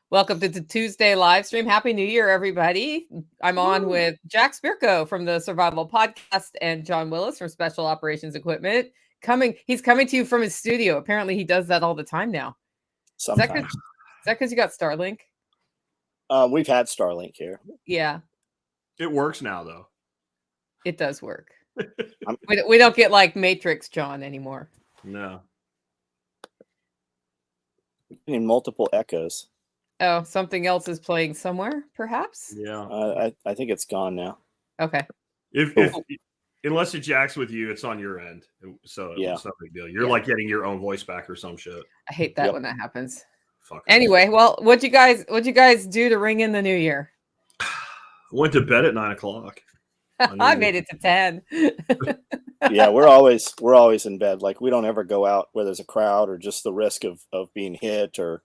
Welcome to the Tuesday live stream. Happy New Year, everybody. I'm on with Jack Spirko from the Survival Podcast and John Willis from Special Operations Equipment. He's coming to you from his studio. Apparently, he does that all the time now. Sometimes. Is that because you got Starlink? We've had Starlink here. Yeah. It works now, though. It does work. We don't get like Matrix John anymore. No. In multiple echoes. Oh, something else is playing somewhere, perhaps? Yeah. I think it's gone now. Okay. Unless it jacks with you, it's on your end. So yeah. It's no big deal. You're like getting your own voice back or some shit. I hate that when that happens. Fuck. Anyway, well, what'd you guys do to ring in the new year? Went to bed at 9:00. I made it to 10. Yeah, we're always in bed. Like, we don't ever go out where there's a crowd or just the risk of being hit, or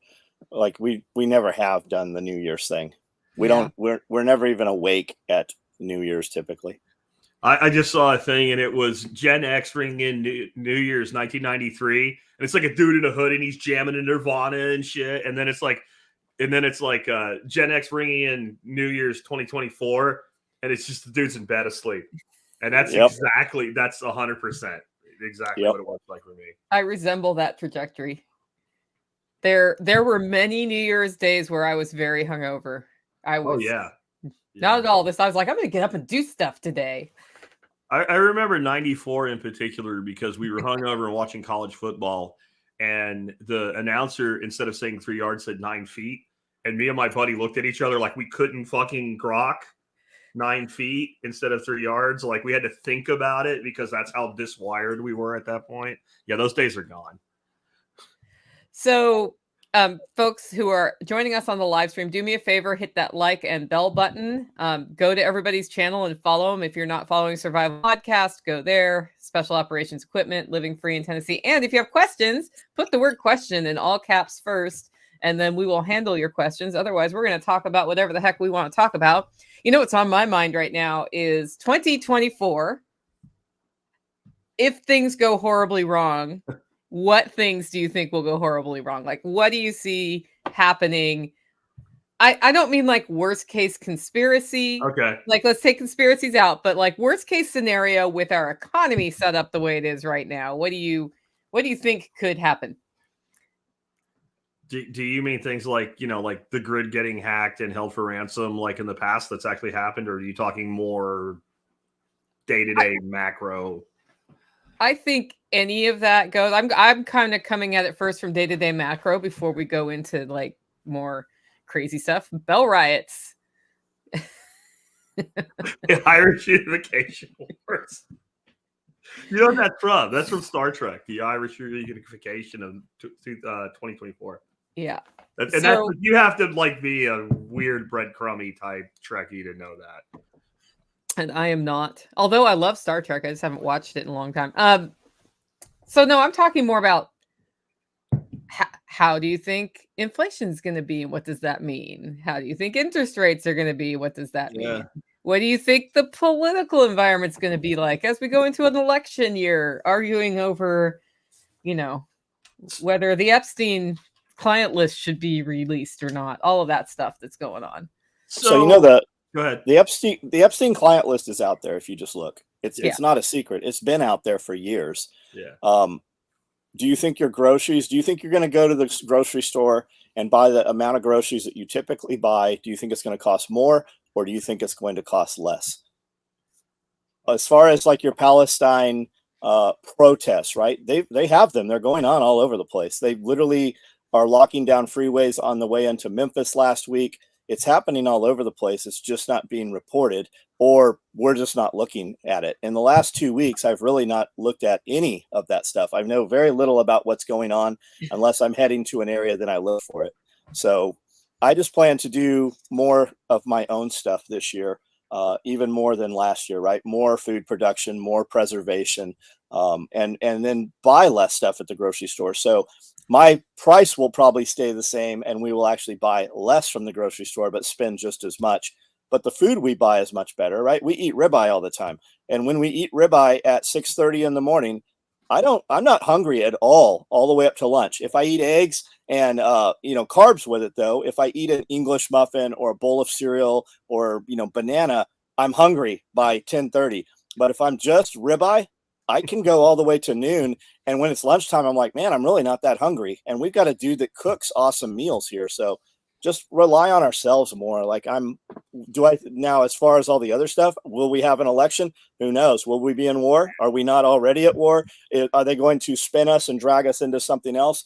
like we never have done the New Year's thing. We're never even awake at New Year's typically. I just saw a thing, and it was Gen X ringing in New Year's 1993, and it's like a dude in a hood, and he's jamming in Nirvana and shit, and then it's like Gen X ringing in New Year's 2024, and it's just the dude's in bed asleep, and that's that's 100% exactly what it was like for me. I resemble that trajectory. There were many New Year's days where I was very hungover. I was not at all this. I was like, I'm going to get up and do stuff today. I remember 94 in particular because we were hungover and watching college football, and the announcer, instead of saying 3 yards, said 9 feet. And me and my buddy looked at each other like we couldn't fucking grok 9 feet instead of 3 yards. Like, we had to think about it because that's how diswired we were at that point. Yeah, those days are gone. So, folks who are joining us on the live stream, do me a favor, hit that like and bell button. Go to everybody's channel and follow them. If you're not following Survival Podcast, go there. Special Operations Equipment, living free in Tennessee. And if you have questions, put the word question in all caps first, and then we will handle your questions. Otherwise, we're going to talk about whatever the heck we want to talk about. You know what's on my mind right now is 2024. If things go horribly wrong, what things do you think will go horribly wrong? Like, what do you see happening? I don't mean like worst case conspiracy. Okay. Like, let's take conspiracies out, but like worst case scenario with our economy set up the way it is right now. What do you think could happen? Do you mean things like, like the grid getting hacked and held for ransom like in the past that's actually happened? Or are you talking more day-to-day macro? I think any of that goes. I'm kind of coming at it first from day-to-day macro before we go into like more crazy stuff. Bell riots. Irish Unification Wars. You know what that's from? That's from Star Trek, the Irish Unification of 2024. Yeah. You have to like be a weird breadcrumby type Trekkie to know that. And I am not. Although I love Star Trek, I just haven't watched it in a long time. So no, I'm talking more about how do you think inflation is going to be, and what does that mean? How do you think interest rates are going to be? What does that mean? What do you think the political environment's going to be like as we go into an election year, arguing over, whether the Epstein client list should be released or not? All of that stuff that's going on. So go ahead. The Epstein client list is out there. If you just look, it's not a secret. It's been out there for years. Yeah. Do you think your groceries? Do you think you're going to go to the grocery store and buy the amount of groceries that you typically buy? Do you think it's going to cost more, or do you think it's going to cost less? As far as like your Palestine protests, right? They have them. They're going on all over the place. They literally are locking down freeways on the way into Memphis last week. It's happening all over the place. It's just not being reported, or we're just not looking at it. In the last 2 weeks, I've really not looked at any of that stuff. I know very little about what's going on unless I'm heading to an area that I look for it. So I just plan to do more of my own stuff this year, even more than last year, right? More food production, more preservation, and then buy less stuff at the grocery store. So my price will probably stay the same, and we will actually buy less from the grocery store, but spend just as much. But the food we buy is much better, right? We eat ribeye all the time. And when we eat ribeye at 6:30 in the morning, I'm not hungry at all the way up to lunch. If I eat eggs and, carbs with it though, if I eat an English muffin or a bowl of cereal or, banana, I'm hungry by 10:30. But if I'm just ribeye, I can go all the way to noon. And when it's lunchtime, I'm like, man, I'm really not that hungry. And we've got a dude that cooks awesome meals here. So just rely on ourselves more. Like now, as far as all the other stuff, will we have an election? Who knows? Will we be in war? Are we not already at war? Are they going to spin us and drag us into something else?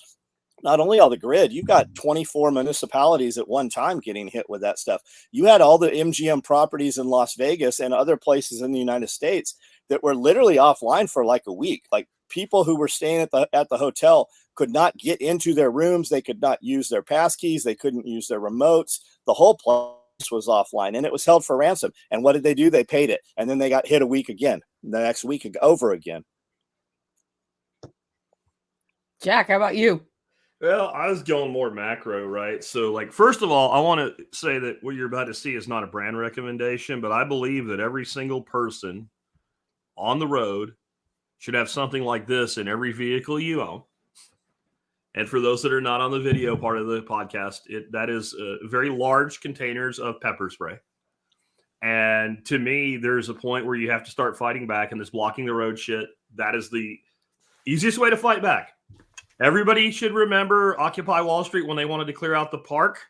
Not only all the grid, you've got 24 municipalities at one time getting hit with that stuff. You had all the MGM properties in Las Vegas and other places in the United States that were literally offline for like a week. Like people who were staying at the hotel could not get into their rooms. They could not use their pass keys. They couldn't use their remotes. The whole place was offline and it was held for ransom. And what did they do? They paid it. And then they got hit a week again, the next week over again. Jack, how about you? Well, I was going more macro, right? So, like, first of all, I want to say that what you're about to see is not a brand recommendation, but I believe that every single person on the road should have something like this in every vehicle you own. And for those that are not on the video part of the podcast, that is very large containers of pepper spray. And to me, there's a point where you have to start fighting back, and this blocking the road shit, that is the easiest way to fight back. Everybody should remember Occupy Wall Street when they wanted to clear out the park.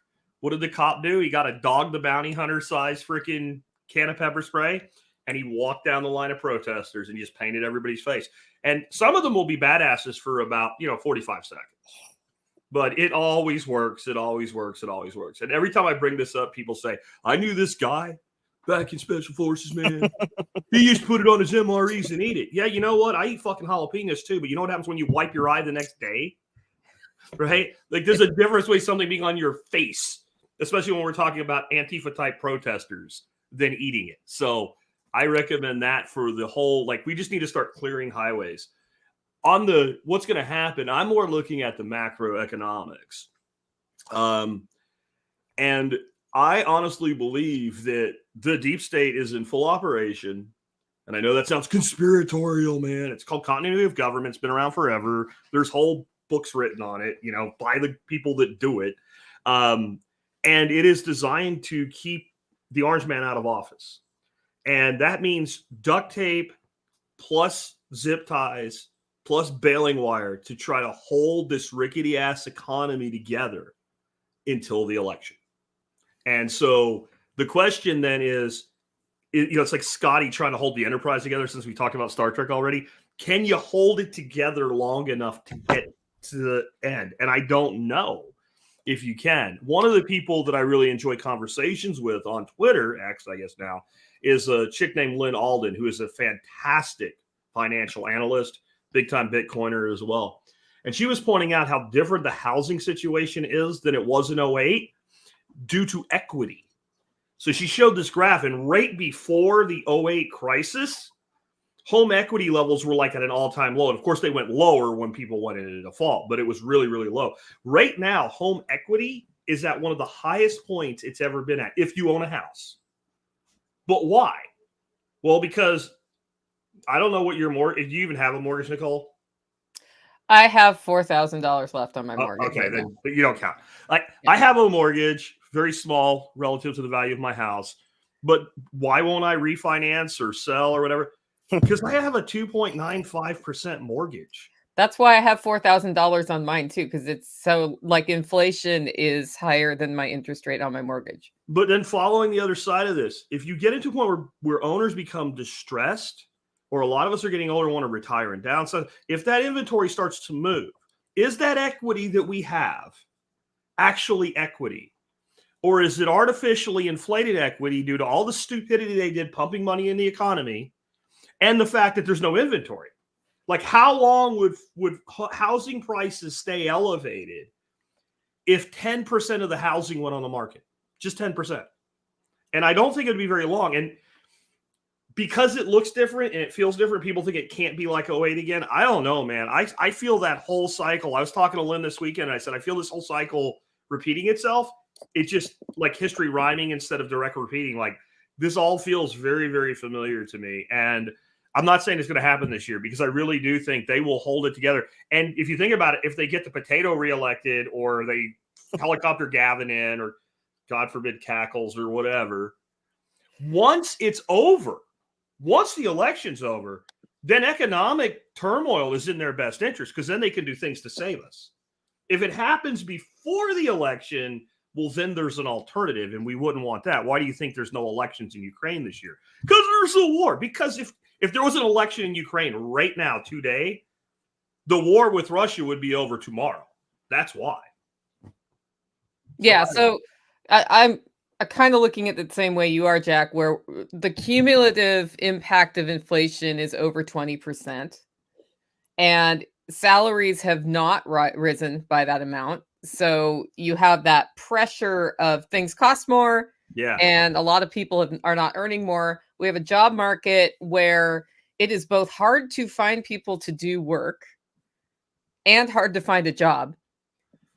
What did the cop do? He got a Dog the Bounty Hunter size freaking can of pepper spray, and he walked down the line of protesters and just painted everybody's face. And some of them will be badasses for about 45 seconds. But it always works. It always works. It always works. And every time I bring this up, people say, I knew this guy back in Special Forces, man. He used to put it on his MREs and eat it. Yeah, you know what? I eat fucking jalapenos too. But you know what happens when you wipe your eye the next day? Right? Like there's a difference with something being on your face, especially when we're talking about Antifa type protesters, than eating it. So I recommend that for the whole, like we just need to start clearing highways. On the what's going to happen, I'm more looking at the macroeconomics. And I honestly believe that the deep state is in full operation. And I know that sounds conspiratorial, man. It's called continuity of government. It's been around forever. There's whole books written on it, by the people that do it. And it is designed to keep the orange man out of office. And that means duct tape plus zip ties plus baling wire to try to hold this rickety ass economy together until the election. And so the question then is, it's like Scotty trying to hold the Enterprise together since we talked about Star Trek already. Can you hold it together long enough to get to the end? And I don't know if you can. One of the people that I really enjoy conversations with on Twitter, X, I guess now, is a chick named Lynn Alden, who is a fantastic financial analyst, big-time Bitcoiner as well. And she was pointing out how different the housing situation is than it was in 2008 due to equity. So she showed this graph, and right before the 2008 crisis, home equity levels were like at an all-time low. And of course, they went lower when people went into default, but it was really, really low. Right now, home equity is at one of the highest points it's ever been at if you own a house. But why? Well, because I don't know what your mortgage. Do you even have a mortgage, Nicole? I have $4,000 left on my mortgage. Okay, then you don't count. Like I have a mortgage, very small relative to the value of my house. But why won't I refinance or sell or whatever? Because I have a 2.95% mortgage. That's why I have $4,000 on mine too, because it's so like inflation is higher than my interest rate on my mortgage. But then following the other side of this, if you get into a point where owners become distressed, or a lot of us are getting older and want to retire and downsize, if that inventory starts to move, is that equity that we have actually equity? Or is it artificially inflated equity due to all the stupidity they did pumping money in the economy and the fact that there's no inventory? Like how long would housing prices stay elevated if 10% of the housing went on the market? Just 10%. And I don't think it would be very long. And because it looks different and it feels different, people think it can't be like 2008 again. I don't know, man. I feel that whole cycle. I was talking to Lynn this weekend, and I said, I feel this whole cycle repeating itself. It's just like history rhyming instead of direct repeating. Like this all feels very, very familiar to me. And I'm not saying it's going to happen this year because I really do think they will hold it together. And if you think about it, if they get the potato reelected or they helicopter Gavin in or God forbid Cackles or whatever, once it's over, once the election's over, then economic turmoil is in their best interest because then they can do things to save us. If it happens before the election, well, then there's an alternative, and we wouldn't want that. Why do you think there's no elections in Ukraine this year? Because there's a war. Because if there was an election in Ukraine right now, today, the war with Russia would be over tomorrow. That's why. Yeah, so I'm kind of looking at it the same way you are, Jack, where the cumulative impact of inflation is over 20%. And salaries have not risen by that amount. So you have that pressure of things cost more. Yeah. And a lot of people are not earning more. We have a job market where it is both hard to find people to do work and hard to find a job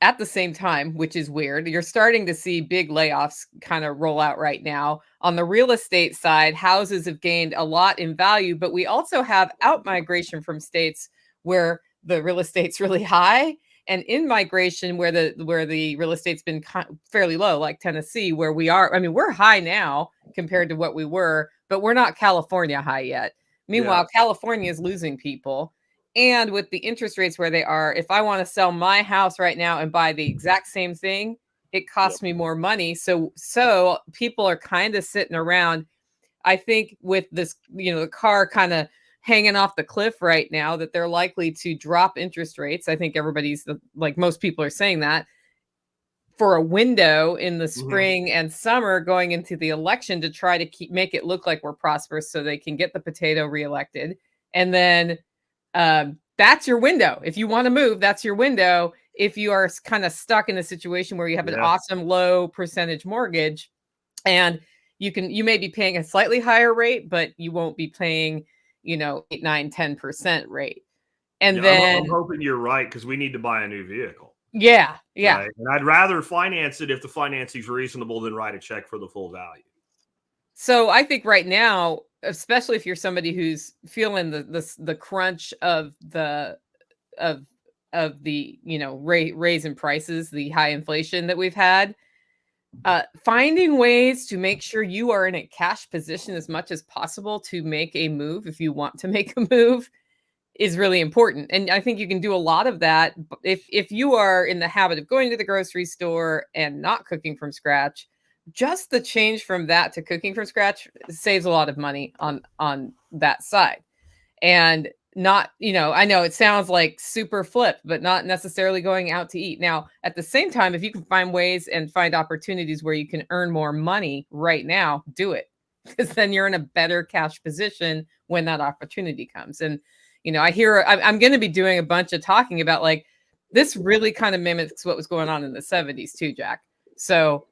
at the same time, which is weird. You're starting to see big layoffs kind of roll out right now. On the real estate side, houses have gained a lot in value, but we also have out migration from states where the real estate's really high, and in migration where the real estate's been fairly low, like Tennessee, where we are. I mean, we're high now compared to what we were, but we're not California high yet. Meanwhile, California is losing people. And with the interest rates where they are, if I want to sell my house right now and buy the exact same thing, it costs me more money. So people are kind of sitting around. I think with this, the car kind of hanging off the cliff right now, that they're likely to drop interest rates. I think everybody's like, most people are saying that for a window in the spring and summer going into the election to try to make it look like we're prosperous so they can get the potato reelected. And then that's your window. If you want to move, that's your window. If you are kind of stuck in a situation where you have an awesome low percentage mortgage and you may be paying a slightly higher rate, but you won't be paying 8, 9, 10% rate. And then I'm hoping you're right because we need to buy a new vehicle. Yeah. Right? And I'd rather finance it if the financing is reasonable than write a check for the full value. So I think right now, especially if you're somebody who's feeling the crunch of the raise in prices, the high inflation that we've had, finding ways to make sure you are in a cash position as much as possible to make a move if you want to make a move is really important. And I think you can do a lot of that if you are in the habit of going to the grocery store and not cooking from scratch. Just the change from that to cooking from scratch saves a lot of money on that side. And not, I know it sounds like super flip, but not necessarily going out to eat. Now, at the same time, if you can find ways and find opportunities where you can earn more money right now, do it, because then you're in a better cash position when that opportunity comes. And, I'm going to be doing a bunch of talking about like, this really kind of mimics what was going on in the 70s too, Jack. So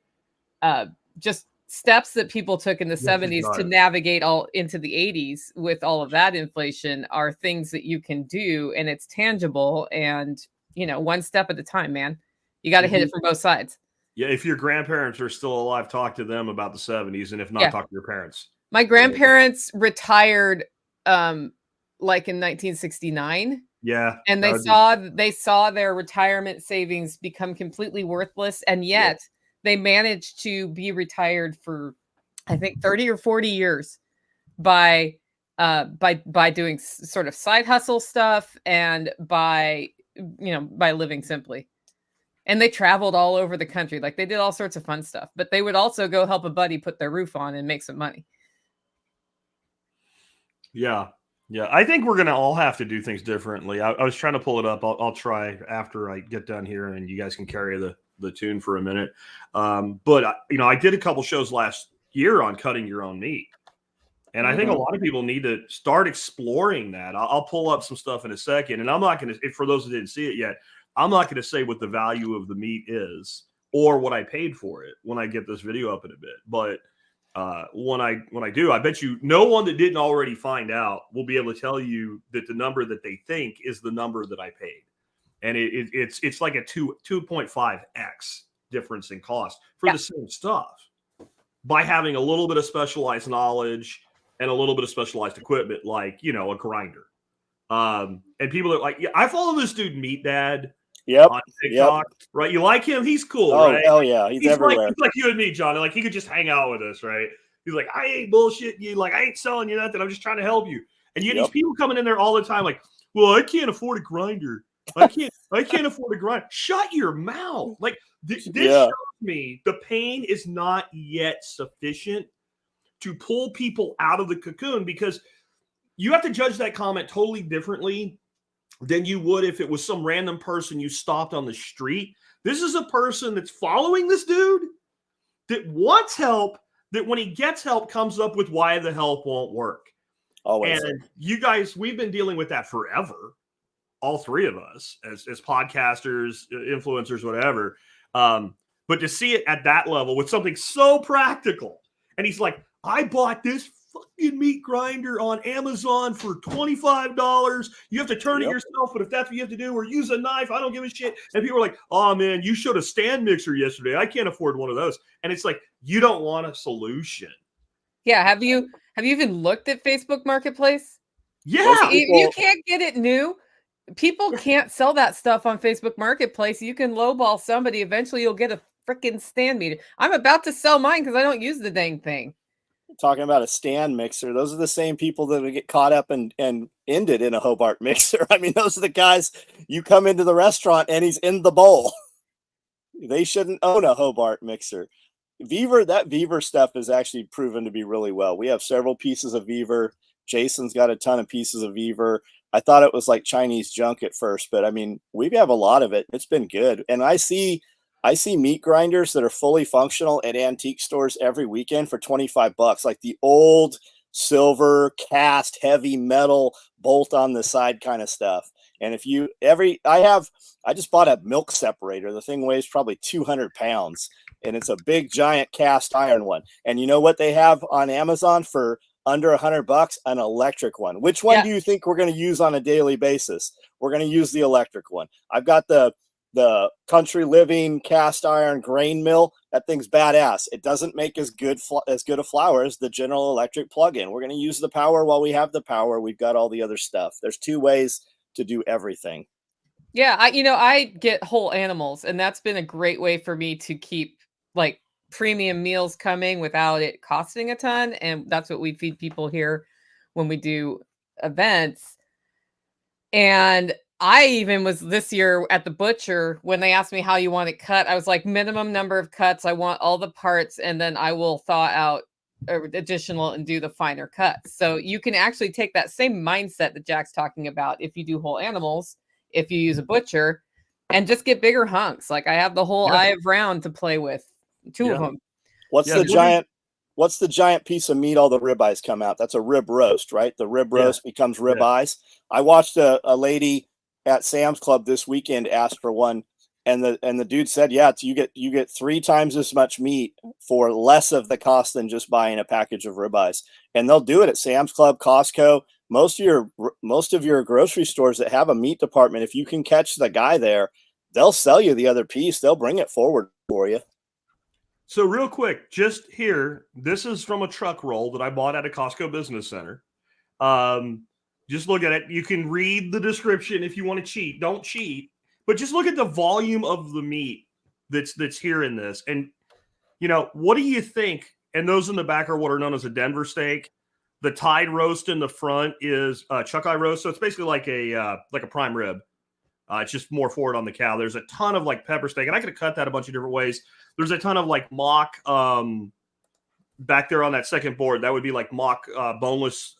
just steps that people took in the 70s to navigate all into the 80s with all of that inflation are things that you can do, and it's tangible, and one step at a time, man. You got to hit it from both sides. Yeah, if your grandparents are still alive, talk to them about the 70s, and if not, talk to your parents. My grandparents retired like in 1969. Yeah. And they saw their retirement savings become completely worthless, and yet they managed to be retired for, I think, 30 or 40 years by doing sort of side hustle stuff and by living simply. And they traveled all over the country. Like, they did all sorts of fun stuff, but they would also go help a buddy put their roof on and make some money. Yeah. Yeah. I think we're going to all have to do things differently. I was trying to pull it up. I'll try after I get done here, and you guys can carry the tune for a minute. But I did a couple shows last year on cutting your own meat. And I think a lot of people need to start exploring that. I'll pull up some stuff in a second, and I'm not going to, for those who didn't see it yet, I'm not going to say what the value of the meat is or what I paid for it when I get this video up in a bit. But when I do, I bet you no one that didn't already find out will be able to tell you that the number that they think is the number that I paid. And it's like a 2.5x difference in cost for the same stuff by having a little bit of specialized knowledge and a little bit of specialized equipment, like, you know, a grinder. And people are like, yeah, I follow this dude Meat Dad on TikTok, right? You like him? He's cool, right? Oh yeah, he's everywhere. He's like you and me, John. Like, he could just hang out with us, right? He's like, I ain't bullshitting you. Like, I ain't selling you nothing. I'm just trying to help you. And you get these people coming in there all the time, like, well, I can't afford a grinder. I can't afford a grinder. Shut your mouth. Like, this shows me the pain is not yet sufficient to pull people out of the cocoon, because you have to judge that comment totally differently than you would if it was some random person you stopped on the street. This is a person that's following this dude, that wants help, that when he gets help comes up with why the help won't work. Always. And you guys, we've been dealing with that forever. All three of us as podcasters, influencers, whatever. But to see it at that level with something so practical. And he's like, I bought this fucking meat grinder on Amazon for $25. You have to turn it yourself, but if that's what you have to do, or use a knife, I don't give a shit. And people are like, oh man, you showed a stand mixer yesterday. I can't afford one of those. And it's like, you don't want a solution. Yeah. Have you even looked at Facebook Marketplace? Yeah. You can't get it new. People can't sell that stuff on Facebook Marketplace. You can lowball somebody. Eventually you'll get a freaking stand meter. I'm about to sell mine because I don't use the dang thing. Talking about a stand mixer, those are the same people that would get caught up and ended in a Hobart mixer. I mean, those are the guys, you come into the restaurant and he's in the bowl. They shouldn't own a Hobart mixer. That Beaver stuff is actually proven to be really well. We have several pieces of Beaver. Jason's got a ton of pieces of Beaver. I thought it was like Chinese junk at first, but I mean, we have a lot of it. It's been good. And I see meat grinders that are fully functional at antique stores every weekend for $25, like the old silver cast heavy metal bolt on the side kind of stuff. And if you I just bought a milk separator. The thing weighs probably 200 pounds and it's a big giant cast iron one. And you know what they have on Amazon for under $100? An electric one. Which one do you think we're going to use on a daily basis? We're going to use the electric one. I've got the Country Living cast iron grain mill. That thing's badass. It doesn't make as good a flour as the General Electric plug-in. We're going to use the power while we have the power. We've got all the other stuff. There's two ways to do everything. Yeah, I get whole animals, and that's been a great way for me to keep like premium meals coming without it costing a ton. And that's what we feed people here when we do events. And I even was this year at the butcher when they asked me how you want it cut. I was like, minimum number of cuts. I want all the parts, and then I will thaw out additional and do the finer cuts. So you can actually take that same mindset that Jack's talking about if you do whole animals, if you use a butcher, and just get bigger hunks. Like I have the whole eye of round to play with, two of them. What's the giant piece of meat all the ribeyes come out? That's a rib roast, right? The rib roast becomes ribeyes. I watched a lady at Sam's Club this weekend asked for one, and the dude said, yeah, you get 3 times as much meat for less of the cost than just buying a package of ribeyes. And they'll do it at Sam's Club, Costco, most of your grocery stores that have a meat department. If you can catch the guy there, they'll sell you the other piece. They'll bring it forward for you. So real quick, just here, this is from a truck roll that I bought at a Costco Business Center. Just look at it. You can read the description if you want to cheat. Don't cheat. But just look at the volume of the meat that's here in this. And, you know, what do you think? And those in the back are what are known as a Denver steak. The Tide roast in the front is chuck eye roast. So it's basically like a prime rib. It's just more forward on the cow. There's a ton of like pepper steak. And I could have cut that a bunch of different ways. There's a ton of like mock back there on that second board. That would be like mock boneless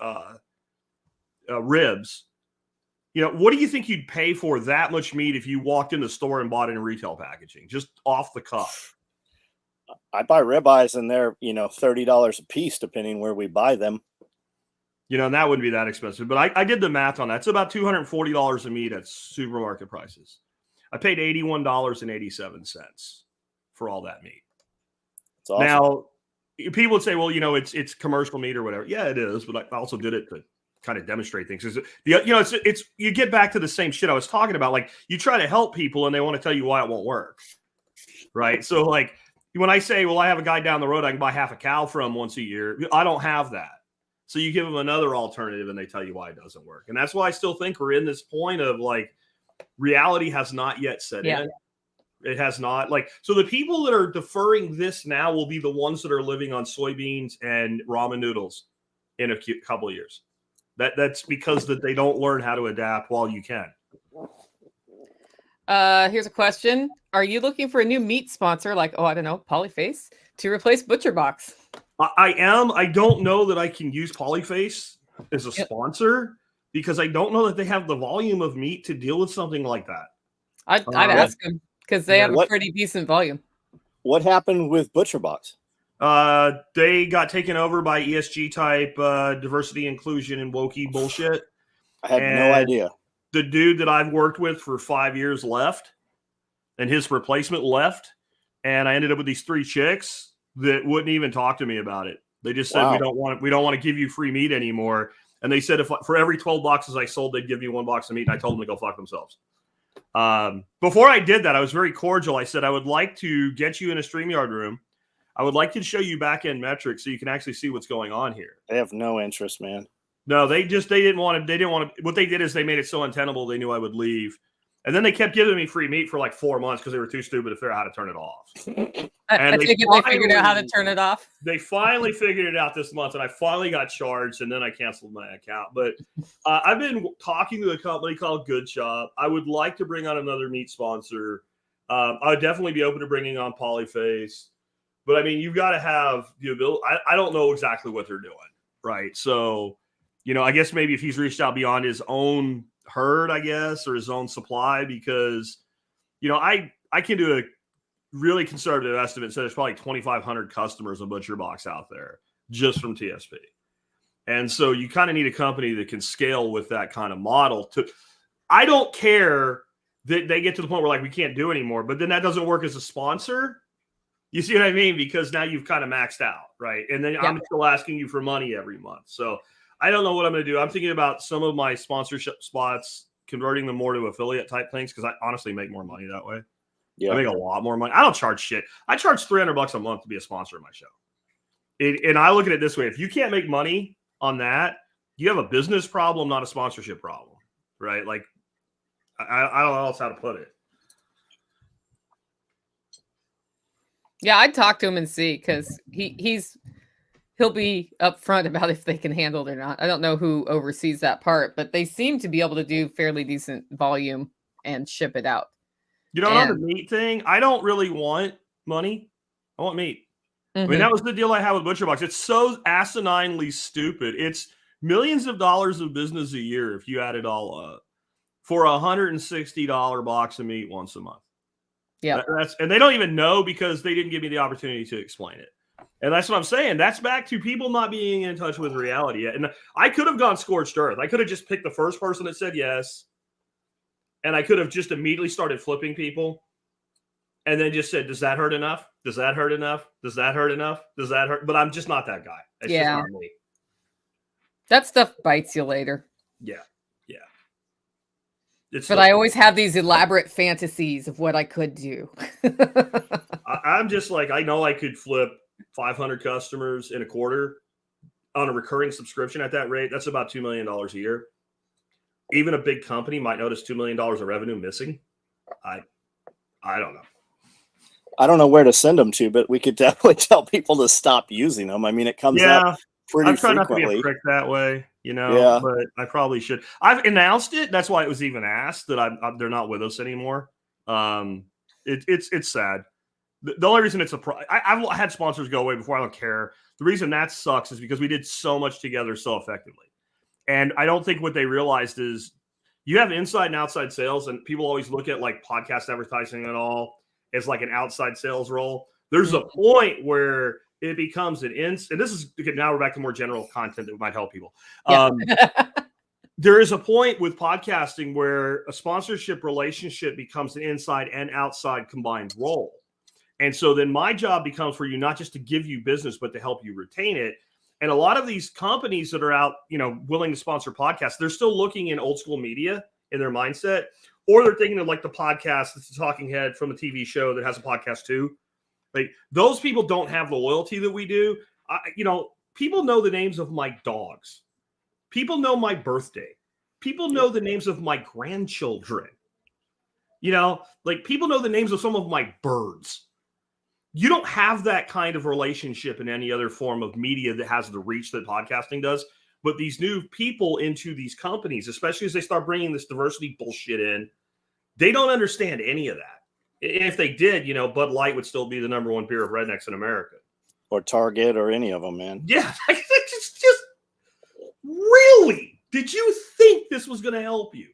ribs. You know, what do you think you'd pay for that much meat if you walked in the store and bought it in retail packaging, just off the cuff? I buy ribeyes and they're, $30 a piece, depending where we buy them. You know, and that wouldn't be that expensive. But I did the math on that. It's about $240 a meat at supermarket prices. I paid $81.87 for all that meat. That's awesome. Now, people would say, well, it's commercial meat or whatever. Yeah, it is. But I also did it to kind of demonstrate things. It's you get back to the same shit I was talking about. Like you try to help people and they want to tell you why it won't work. Right. So like when I say, well, I have a guy down the road I can buy half a cow from once a year, I don't have that. So you give them another alternative and they tell you why it doesn't work. And that's why I still think we're in this point of like reality has not yet set in. It has not. Like, so the people that are deferring this now will be the ones that are living on soybeans and ramen noodles in a couple of years. That's because that they don't learn how to adapt while you can. Here's a question. Are you looking for a new meat sponsor like, I don't know, Polyface to replace ButcherBox? I am. I don't know that I can use Polyface as a sponsor because I don't know that they have the volume of meat to deal with something like that. I'd ask them because they have a pretty decent volume. What happened with ButcherBox? They got taken over by ESG type diversity, inclusion, and wokey bullshit. I had no idea. The dude that I've worked with for 5 years left, and his replacement left, and I ended up with these 3 chicks that wouldn't even talk to me about it. They just said, we don't want to give you free meat anymore. And they said if for every 12 boxes I sold, they'd give me 1 box of meat. And I told them to go fuck themselves. Before I did that, I was very cordial. I said, I would like to get you in a StreamYard room. I would like to show you back-end metrics so you can actually see what's going on here. They have no interest, man. No, they didn't want to. What they did is they made it so untenable they knew I would leave. And then they kept giving me free meat for like 4 months because they were too stupid to figure out how to turn it off. I think they figured out how to turn it off. They finally figured it out this month, and I finally got charged, and then I canceled my account. But I've been talking to a company called Good Shop. I would like to bring on another meat sponsor. I would definitely be open to bringing on Polyface. But, I mean, you've got to have the ability. I don't know exactly what they're doing, right? So, I guess maybe if he's reached out beyond his own herd, I guess, or his own supply, because, I can do a really conservative estimate. So there's probably 2,500 customers of ButcherBox out there just from TSP. And so you kind of need a company that can scale with that kind of model. I don't care that they get to the point where like we can't do anymore, but then that doesn't work as a sponsor. You see what I mean? Because now you've kind of maxed out, right? And then I'm still asking you for money every month. So I don't know what I'm going to do. I'm thinking about some of my sponsorship spots, converting them more to affiliate type things because I honestly make more money that way. Yeah. I make a lot more money. I don't charge shit. I charge $300 a month to be a sponsor of my show. And I look at it this way. If you can't make money on that, you have a business problem, not a sponsorship problem, right? Like, I don't know else how to put it. Yeah, I'd talk to him and see because he'll be upfront about if they can handle it or not. I don't know who oversees that part, but they seem to be able to do fairly decent volume and ship it out. On the meat thing, I don't really want money. I want meat. Mm-hmm. I mean, that was the deal I had with ButcherBox. It's so asininely stupid. It's millions of dollars of business a year if you add it all up for a $160 box of meat once a month. Yeah, and they don't even know because they didn't give me the opportunity to explain it. And that's what I'm saying. That's back to people not being in touch with reality yet. And I could have gone scorched earth. I could have just picked the first person that said yes. And I could have just immediately started flipping people and then just said, does that hurt enough? Does that hurt enough? Does that hurt enough? Does that hurt? But I'm just not that guy. It's just not me. That stuff bites you later. Yeah. But I always have these elaborate fantasies of what I could do. I'm just like, I know I could flip 500 customers in a quarter on a recurring subscription at that rate. That's about $2 million a year. Even a big company might notice $2 million of revenue missing. I don't know. I don't know where to send them to, but we could definitely tell people to stop using them. I mean, it comes up pretty frequently. I'm trying not to be a prick that way, but I probably should. I've announced it. That's why it was even asked that they're not with us anymore. It's sad. The only reason I've had sponsors go away before. I don't care. The reason that sucks is because we did so much together so effectively. And I don't think what they realized is you have inside and outside sales, and people always look at like podcast advertising and all as like an outside sales role. There's a point where it becomes and this is now we're back to more general content that might help people. Yeah. There is a point with podcasting where a sponsorship relationship becomes an inside and outside combined role. And so then my job becomes for you not just to give you business, but to help you retain it. And a lot of these companies that are out, willing to sponsor podcasts, they're still looking in old school media in their mindset, or they're thinking of like the podcast that's a talking head from a TV show that has a podcast too. Like those people don't have the loyalty that we do. people know the names of my dogs. People know my birthday. People know the names of my grandchildren. You know, like people know the names of some of my birds. You don't have that kind of relationship in any other form of media that has the reach that podcasting does. But these new people into these companies, especially as they start bringing this diversity bullshit in, they don't understand any of that. If they did, you know, Bud Light would still be the number one beer of rednecks in America. Or Target or any of them, man. Yeah. just really? Did you think this was going to help you?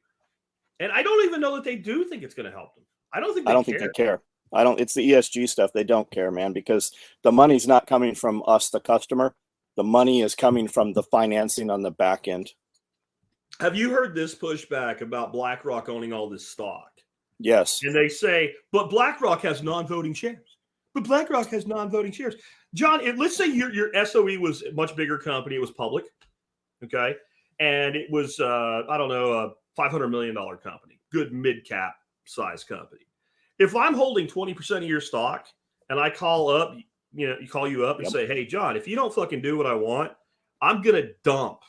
And I don't even know that they do think it's going to help them. I don't think they care. It's the ESG stuff. They don't care, man, because the money's not coming from us, the customer. The money is coming from the financing on the back end. Have you heard this pushback about BlackRock owning all this stock? Yes. And they say, but BlackRock has non-voting shares. But BlackRock has non-voting shares. John, let's say your SOE was a much bigger company. It was public. Okay. And it was, a $500 million company, good mid-cap size company. If I'm holding 20% of your stock and I call up, you call you up and say, hey, John, if you don't fucking do what I want, I'm going to dump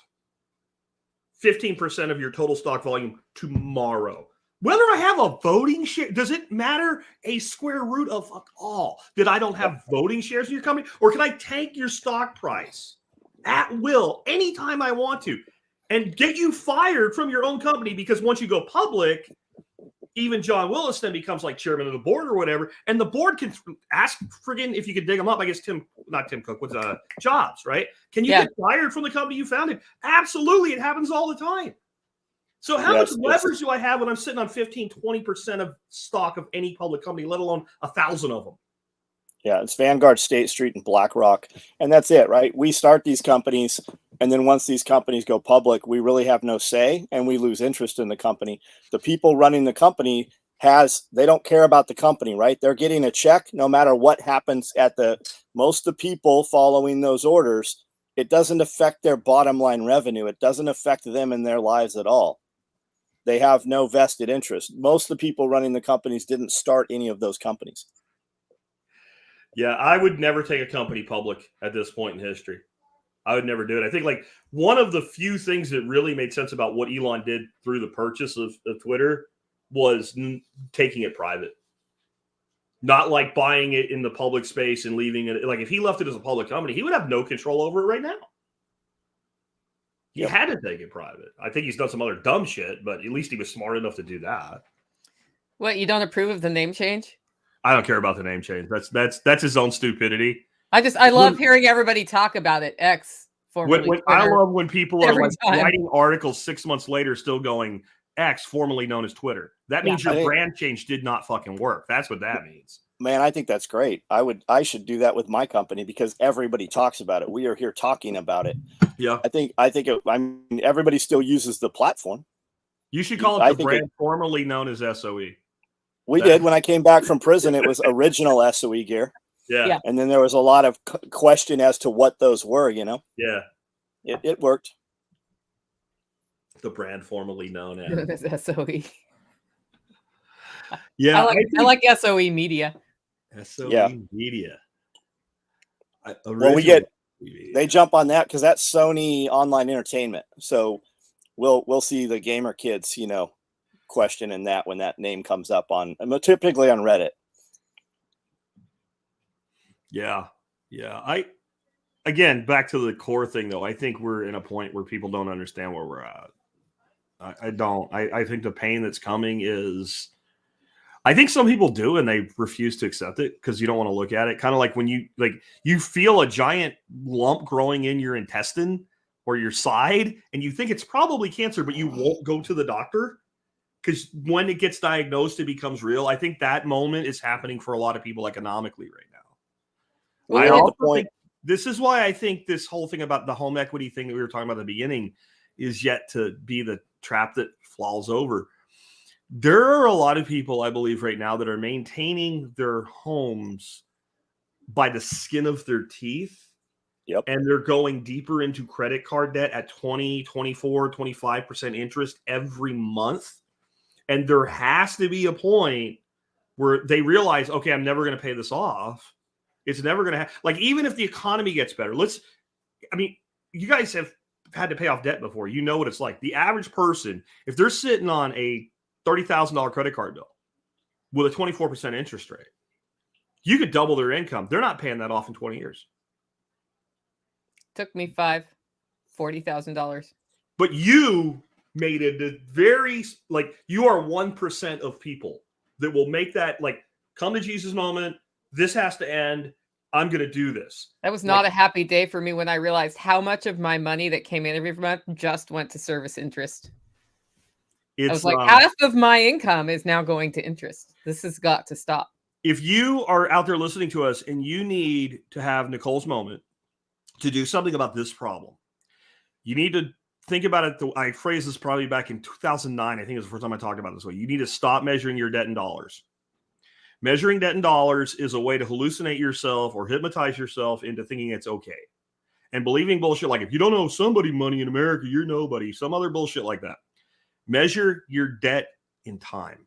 15% of your total stock volume tomorrow. Whether I have a voting share, does it matter a square root of fuck all that I don't have voting shares in your company? Or can I tank your stock price at will anytime I want to and get you fired from your own company? Because once you go public, even John Willis then becomes like chairman of the board or whatever. And the board can ask friggin' if you could dig them up. I guess not Tim Cook, what's Jobs, right? Can you get fired from the company you founded? Absolutely. It happens all the time. So how much leverage do I have when I'm sitting on 15, 20% of stock of any public company, let alone 1,000 of them? Yeah, it's Vanguard, State Street, and BlackRock. And that's it, right? We start these companies, and then once these companies go public, we really have no say, and we lose interest in the company. The people running the company they don't care about the company, right? They're getting a check no matter what happens most of the people following those orders. It doesn't affect their bottom line revenue. It doesn't affect them in their lives at all. They have no vested interest. Most of the people running the companies didn't start any of those companies. Yeah, I would never take a company public at this point in history. I would never do it. I think like one of the few things that really made sense about what Elon did through the purchase of Twitter was taking it private. Not like buying it in the public space and leaving it. Like if he left it as a public company, he would have no control over it right now. He had to take it private. I think he's done some other dumb shit, but at least he was smart enough to do that. What, you don't approve of the name change? I don't care about the name change. That's his own stupidity. I love hearing everybody talk about it. X formerly I love when people are writing articles 6 months later still going X, formerly known as Twitter. That means your brand change did not fucking work. That's what that means. Man, I think that's great. I should do that with my company because everybody talks about it. We are here talking about it. Yeah. I mean, everybody still uses the platform. You should call it the brand formerly known as SOE. We did when I came back from prison. It was original SOE gear. Yeah. And then there was a lot of question as to what those were, you know? Yeah. It worked. The brand formerly known as SOE. Yeah. I like SOE Media. SOE Media. Well, they jump on that because that's Sony Online Entertainment. So we'll see the gamer kids, you know, questioning that when that name comes up typically on Reddit. Yeah. Again, back to the core thing though. I think we're in a point where people don't understand where we're at. I don't. I think the pain that's coming is, I think some people do and they refuse to accept it because you don't want to look at it. Kind of like when you feel a giant lump growing in your intestine or your side and you think it's probably cancer, but you won't go to the doctor because when it gets diagnosed, it becomes real. I think that moment is happening for a lot of people economically right now. Well, I also think this is why I think this whole thing about the home equity thing that we were talking about at the beginning is yet to be the trap that falls over. There are a lot of people, I believe, right now that are maintaining their homes by the skin of their teeth. Yep. And they're going deeper into credit card debt at 20, 24, 25% interest every month. And there has to be a point where they realize, okay, I'm never going to pay this off. It's never going to happen. Like, even if the economy gets better, I mean, you guys have had to pay off debt before. You know what it's like. The average person, if they're sitting on a $30,000 credit card bill with a 24% interest rate, you could double their income. They're not paying that off in 20 years. Took me $40,000. But you made it a very, like, you are 1% of people that will make that, like, come to Jesus moment. This has to end. I'm going to do this. That was not a happy day for me when I realized how much of my money that came in every month just went to service interest. I was like, half of my income is now going to interest. This has got to stop. If you are out there listening to us and you need to have Nicole's moment to do something about this problem, you need to think about it. I phrased this probably back in 2009. I think it was the first time I talked about it this way. You need to stop measuring your debt in dollars. Measuring debt in dollars is a way to hallucinate yourself or hypnotize yourself into thinking it's okay. And believing bullshit like, if you don't owe somebody money in America, you're nobody. Some other bullshit like that. Measure your debt in time.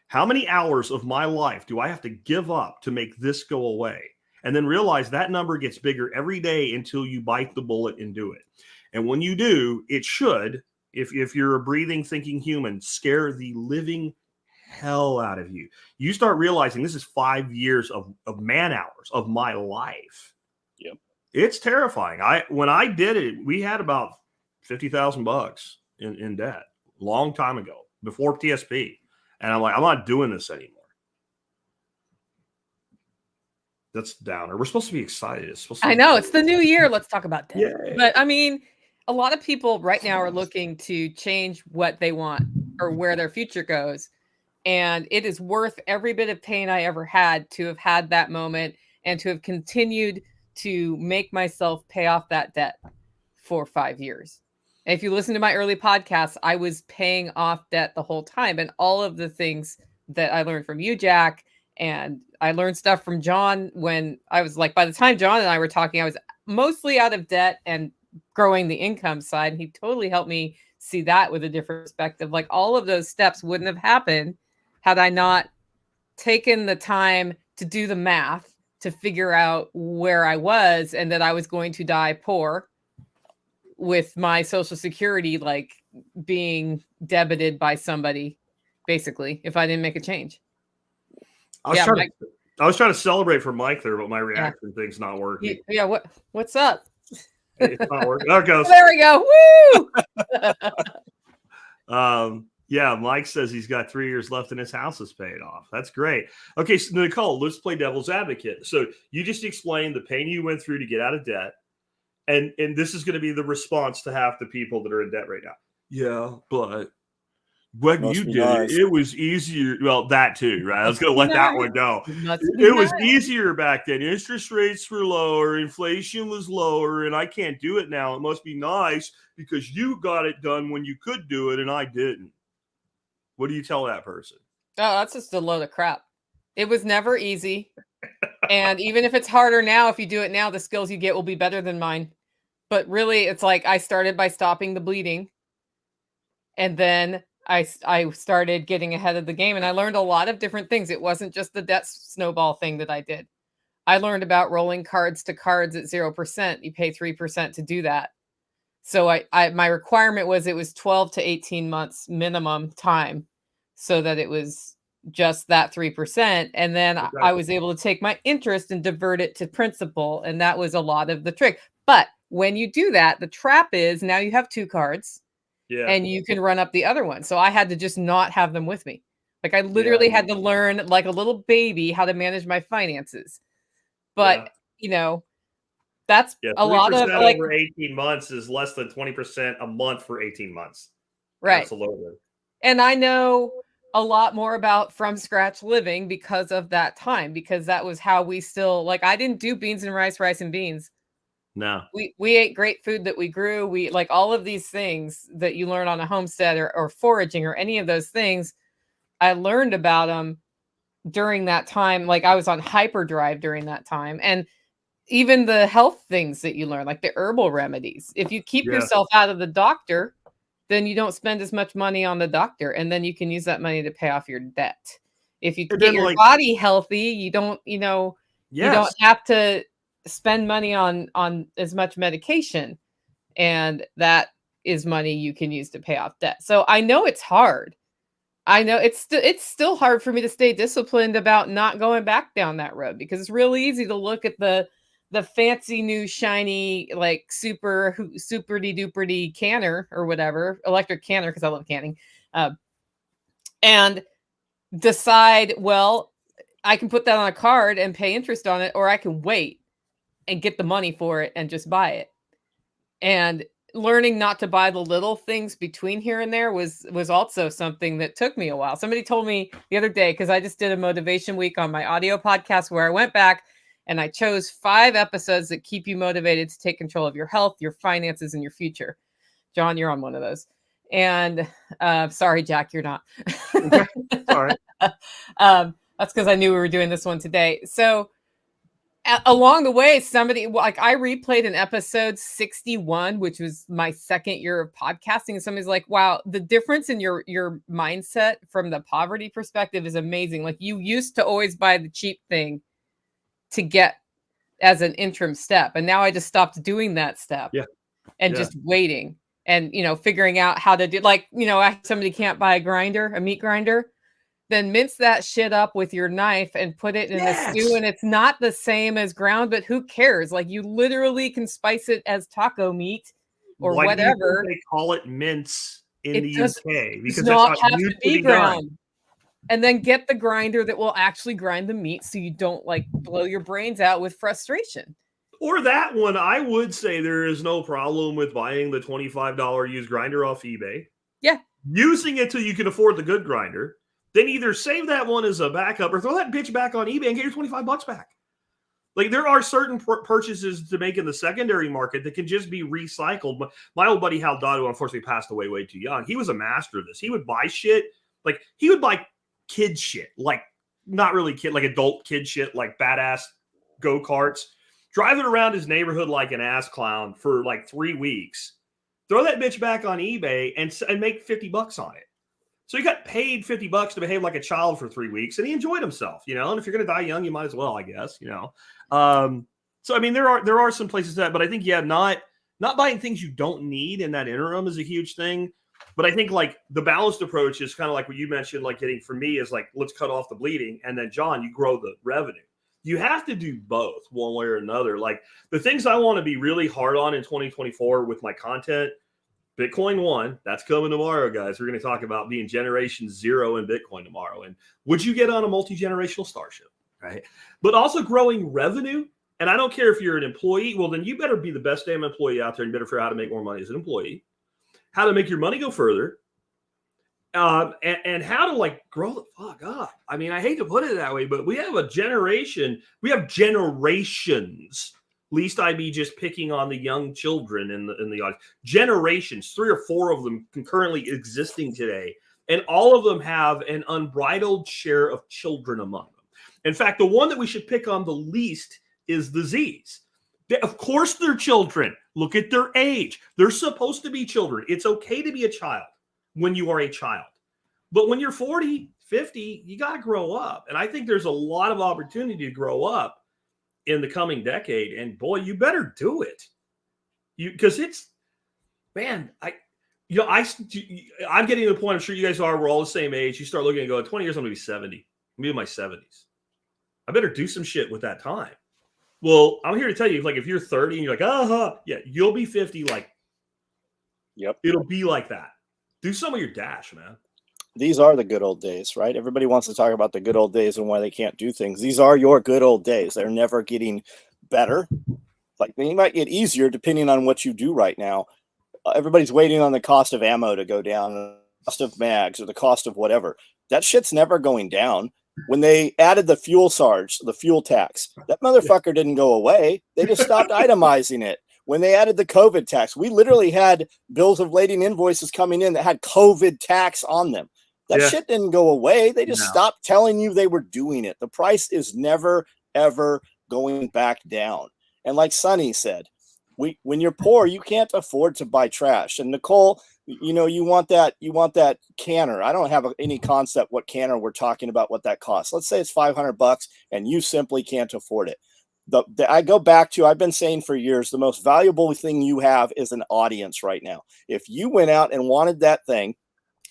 How many hours of my life do I have to give up to make this go away? And then realize that number gets bigger every day until you bite the bullet and do it. And when you do, it should, if you're a breathing, thinking human, scare the living hell out of you. You start realizing this is 5 years of man hours of my life. Yep. It's terrifying. When I did it, we had about $50,000 in debt long time ago before TSP. And I'm like, I'm not doing this anymore. That's downer. We're supposed to be excited. It's supposed to be it's the new year. Let's talk about that. Yeah. But I mean, a lot of people right now are looking to change what they want or where their future goes. And it is worth every bit of pain I ever had to have had that moment and to have continued to make myself pay off that debt for 5 years. And if you listen to my early podcasts, I was paying off debt the whole time. And all of the things that I learned from you, Jack, and I learned stuff from John when I was like, by the time John and I were talking, I was mostly out of debt and growing the income side. He totally helped me see that with a different perspective. Like all of those steps wouldn't have happened had I not taken the time to do the math to figure out where I was and that I was going to die poor with my Social Security, like being debited by somebody, basically, if I didn't make a change. I was trying to celebrate for Mike there, but my reaction thing's not working. Yeah, what's up? It's not working. There it goes. There we go. Woo! Yeah, Mike says he's got 3 years left and his house is paid off. That's great. Okay, so Nicole, let's play devil's advocate. So you just explained the pain you went through to get out of debt. And this is going to be the response to half the people that are in debt right now. Yeah, but when you did it was easier. Well, that too, right? I was going to let that one go. It was easier back then. Interest rates were lower. Inflation was lower. And I can't do it now. It must be nice because you got it done when you could do it and I didn't. What do you tell that person? Oh, that's just a load of crap. It was never easy. And even if it's harder now, if you do it now, the skills you get will be better than mine. But really, it's like I started by stopping the bleeding. And then I started getting ahead of the game. And I learned a lot of different things. It wasn't just the debt snowball thing that I did. I learned about rolling cards to cards at 0%. You pay 3% to do that. So my requirement was it was 12 to 18 months minimum time so that it was just that 3%. And then exactly. I was able to take my interest and divert it to principal. And that was a lot of the trick. But when you do that, the trap is now you have 2 cards and you can run up the other one. So I had to just not have them with me. Like I literally had to learn like a little baby how to manage my finances. But, you know, that's a lot of like over 18 months is less than 20% a month for 18 months. Right. Absolutely. And I know a lot more about from scratch living because of that time, because that was how we still like, I didn't do beans and rice and beans. No, we ate great food that we grew. We like all of these things that you learn on a homestead or foraging or any of those things. I learned about them during that time. Like I was on hyperdrive during that time. And even the health things that you learn, like the herbal remedies, if you keep yourself out of the doctor, then you don't spend as much money on the doctor. And then you can use that money to pay off your debt. If you get your body healthy, you don't, you don't have to spend money on as much medication, and that is money you can use to pay off debt. So I know it's hard. I know it's still hard for me to stay disciplined about not going back down that road, because it's really easy to look at the fancy new shiny like super duper canner or whatever, electric canner, because I love canning, and decide, well, I can put that on a card and pay interest on it, or I can wait and get the money for it and just buy it. And learning not to buy the little things between here and there was also something that took me a while. Somebody told me the other day, because I just did a motivation week on my audio podcast where I went back and I chose 5 episodes that keep you motivated to take control of your health, your finances, and your future. John, you're on one of those. And sorry, Jack, you're not. All right. That's because I knew we were doing this one today. So along the way, somebody, like, I replayed an episode 61, which was my 2nd year of podcasting, and somebody's like, wow, the difference in your mindset from the poverty perspective is amazing. Like, you used to always buy the cheap thing to get as an interim step, and now I just stopped doing that step. And just waiting and, figuring out how to do, like, somebody can't buy a meat grinder, then mince that shit up with your knife and put it in a stew. And it's not the same as ground, but who cares? Like, you literally can spice it as taco meat or whatever. They call it mince in the UK, because not have to be ground. And then get the grinder that will actually grind the meat, so you don't like blow your brains out with frustration. Or that one, I would say there is no problem with buying the $25 used grinder off eBay. Yeah. Using it till you can afford the good grinder. Then either save that one as a backup or throw that bitch back on eBay and get your $25 back. Like, there are certain purchases to make in the secondary market that can just be recycled. My old buddy Hal Dodd, who unfortunately passed away way too young, he was a master of this. He would buy shit, like, he would buy kid shit, like, not really kid, like adult kid shit, like badass go-karts, driving around his neighborhood like an ass clown for like 3 weeks, throw that bitch back on eBay and make $50 on it. So he got paid $50 to behave like a child for 3 weeks, and he enjoyed himself, And if you're going to die young, you might as well, I guess, So I mean, there are some places that, but I think not buying things you don't need in that interim is a huge thing. But I think like the balanced approach is kind of like what you mentioned, like getting, for me, is like, let's cut off the bleeding, and then John, you grow the revenue. You have to do both one way or another. Like, the things I want to be really hard on in 2024 with my content. Bitcoin 1, that's coming tomorrow, guys. We're going to talk about being generation 0 in Bitcoin tomorrow. And would you get on a multi-generational starship, right? But also growing revenue. And I don't care if you're an employee. Well, then you better be the best damn employee out there, and you better figure out how to make more money as an employee, how to make your money go further, and how to like grow the fuck up. I mean, I hate to put it that way, but we have a generation. We have generations. Least I be just picking on the young children in the audience. Generations, 3 or 4 of them concurrently existing today, and all of them have an unbridled share of children among them. In fact, the one that we should pick on the least is the Z's. Of course, they're children. Look at their age. They're supposed to be children. It's okay to be a child when you are a child. But when you're 40, 50, you got to grow up. And I think there's a lot of opportunity to grow up in the coming decade, and boy, you better do it. Because it's, man, I'm getting to the point, I'm sure you guys are, we're all the same age. You start looking and going, 20 years, I'm going to be 70. I'm in my 70s. I better do some shit with that time. Well, I'm here to tell you, like, if you're 30 and you're like, yeah, you'll be 50. Like, yep, it'll be like that. Do some of your dash, man. These are the good old days, right? Everybody wants to talk about the good old days and why they can't do things. These are your good old days. They're never getting better. Like, they might get easier depending on what you do right now. Everybody's waiting on the cost of ammo to go down, the cost of mags, or the cost of whatever. That shit's never going down. When they added the fuel surge, the fuel tax, that motherfucker didn't go away. They just stopped itemizing it. When they added the COVID tax, we literally had bills of lading invoices coming in that had COVID tax on them. That shit didn't go away. They just stopped telling you they were doing it. The price is never, ever going back down. And like Sonny said, when you're poor, you can't afford to buy trash. And Nicole, you want that canner. I don't have any concept what canner we're talking about, what that costs. Let's say it's $500 and you simply can't afford it. I go back to, I've been saying for years, the most valuable thing you have is an audience right now. If you went out and wanted that thing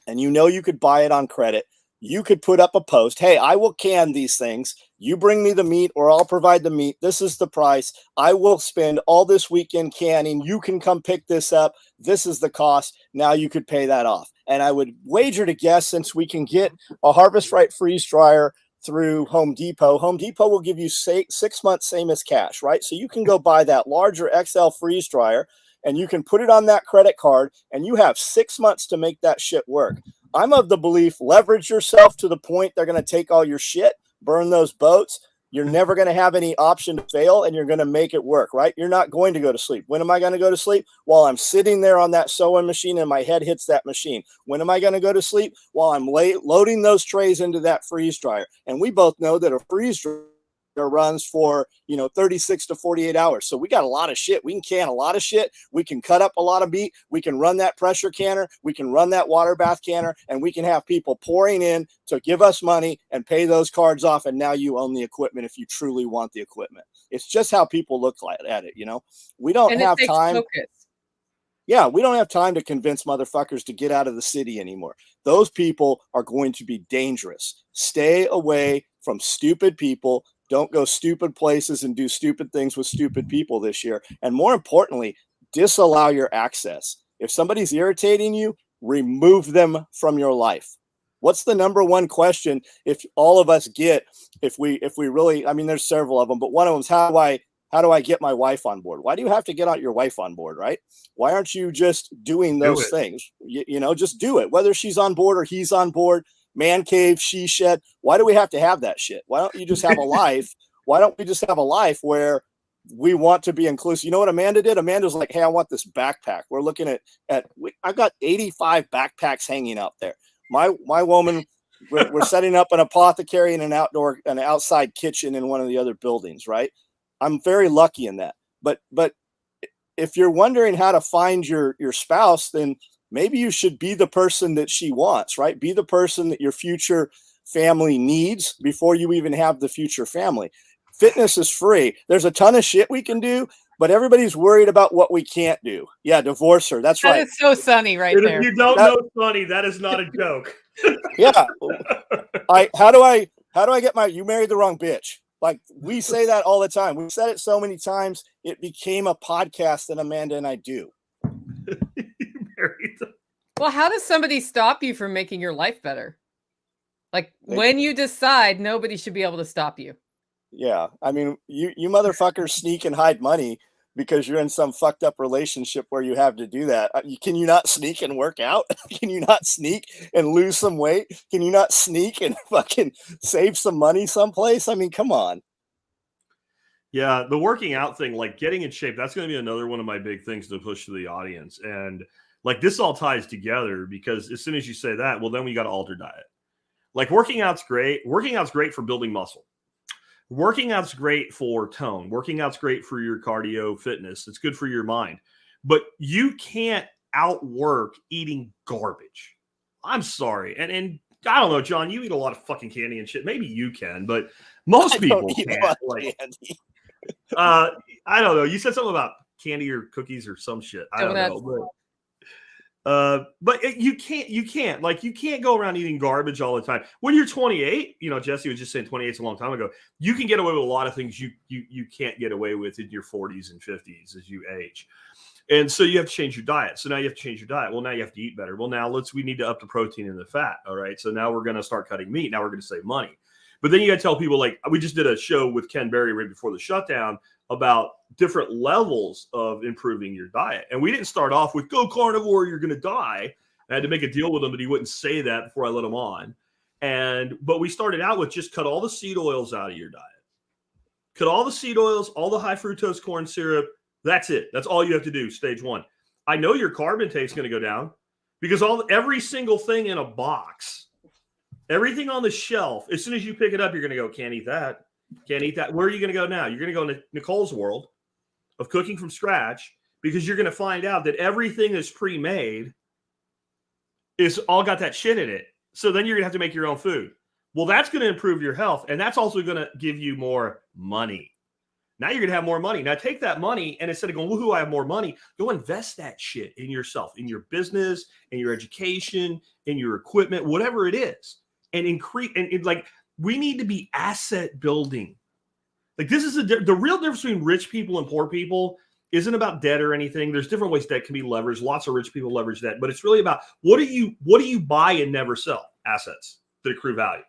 and you know you could buy it on credit, you could put up a post. Hey, I will can these things. You bring me the meat or I'll provide the meat. This is the price. I will spend all this weekend canning. You can come pick this up. This is the cost. Now you could pay that off. And I would wager to guess, since we can get a Harvest Right freeze dryer through Home Depot will give you 6 months, same as cash, right? So you can go buy that larger XL freeze dryer and you can put it on that credit card and you have 6 months to make that shit work. I'm of the belief, leverage yourself to the point they're going to take all your shit, burn those boats. You're never going to have any option to fail, and you're going to make it work, right? You're not going to go to sleep. When am I going to go to sleep? While I'm sitting there on that sewing machine and my head hits that machine. When am I going to go to sleep? While I'm loading those trays into that freeze dryer. And we both know that a freeze dryer runs for 36 to 48 hours. So we got a lot of shit. We can can a lot of shit. We can cut up a lot of meat. We can run that pressure canner. We can run that water bath canner, and we can have people pouring in to give us money and pay those cards off. And now you own the equipment if you truly want the equipment. It's just how people look at it. We don't have time. Focus. Yeah, we don't have time to convince motherfuckers to get out of the city anymore. Those people are going to be dangerous. Stay away from stupid people. Don't go stupid places and do stupid things with stupid people this year. And more importantly, disallow your access. If somebody's irritating you, remove them from your life. What's the number one question if all of us get, if we really, I mean, there's several of them, but one of them is how do I get my wife on board? Why do you have to get your wife on board, right? Why aren't you just doing those things? Just do it. Whether she's on board or he's on board, man cave, she shed. Why do we have to have that shit? Why don't you just have a life? Why don't we just have a life where we want to be inclusive? You know what Amanda did? Amanda's like, hey, I want this backpack. We're looking I've got 85 backpacks hanging out there. My woman, we're setting up an apothecary and an outside kitchen in one of the other buildings, right? I'm very lucky in that. But if you're wondering how to find your spouse, then maybe you should be the person that she wants, right? Be the person that your future family needs before you even have the future family. Fitness is free. There's a ton of shit we can do, but everybody's worried about what we can't do. Yeah, divorce her. That's right. That is so sunny right and there. If you don't know Sunny, that is not a joke. Yeah. How do I get you married the wrong bitch? Like, we say that all the time. We've said it so many times, it became a podcast that Amanda and I do. Well, how does somebody stop you from making your life better? Like, when you decide, nobody should be able to stop you. Yeah. I mean, you motherfuckers sneak and hide money because you're in some fucked up relationship where you have to do that. Can you not sneak and work out? Can you not sneak and lose some weight? Can you not sneak and fucking save some money someplace? I mean, come on. Yeah, the working out thing, like getting in shape, that's going to be another one of my big things to push to the audience. And like, this all ties together because as soon as you say that, well, then we got to alter diet. Like, working out's great. Working out's great for building muscle. Working out's great for tone. Working out's great for your cardio fitness. It's good for your mind. But you can't outwork eating garbage. I'm sorry. And I don't know, John, you eat a lot of fucking candy and shit. Maybe you can, but most people can't. Like, I don't know. You said something about candy or cookies or some shit. I don't know. But you can't like, you can't go around eating garbage all the time. When you're 28, Jesse was just saying 28 is a long time ago. You can get away with a lot of things you can't get away with in your 40s and 50s as you age. And so you have to change your diet. So now you have to change your diet. Well, now you have to eat better. Well, now we need to up the protein and the fat. All right. So now we're going to start cutting meat. Now we're going to save money. But then you got to tell people, like, we just did a show with Ken Berry right before the shutdown about different levels of improving your diet. And we didn't start off with go carnivore, you're going to die. I had to make a deal with him that he wouldn't say that before I let him on. But we started out with just cut all the seed oils out of your diet. Cut all the seed oils, all the high fructose corn syrup. That's it. That's all you have to do, stage one. I know your carb intake is going to go down because every single thing in a box, everything on the shelf, as soon as you pick it up, you're going to go, can't eat that. Can't eat that. Where are you going to go now? You're going to go into Nicole's world of cooking from scratch because you're going to find out that everything that's pre-made is all got that shit in it. So then you're going to have to make your own food. Well, that's going to improve your health, and that's also going to give you more money. Now you're going to have more money. Now take that money, and instead of going, woohoo, I have more money, go invest that shit in yourself, in your business, in your education, in your equipment, whatever it is, and increase. And like, we need to be asset building. Like, this is the real difference between rich people and poor people. Isn't about debt or anything. There's different ways debt can be leveraged. Lots of rich people leverage debt, but it's really about what do you buy and never sell? Assets that accrue value.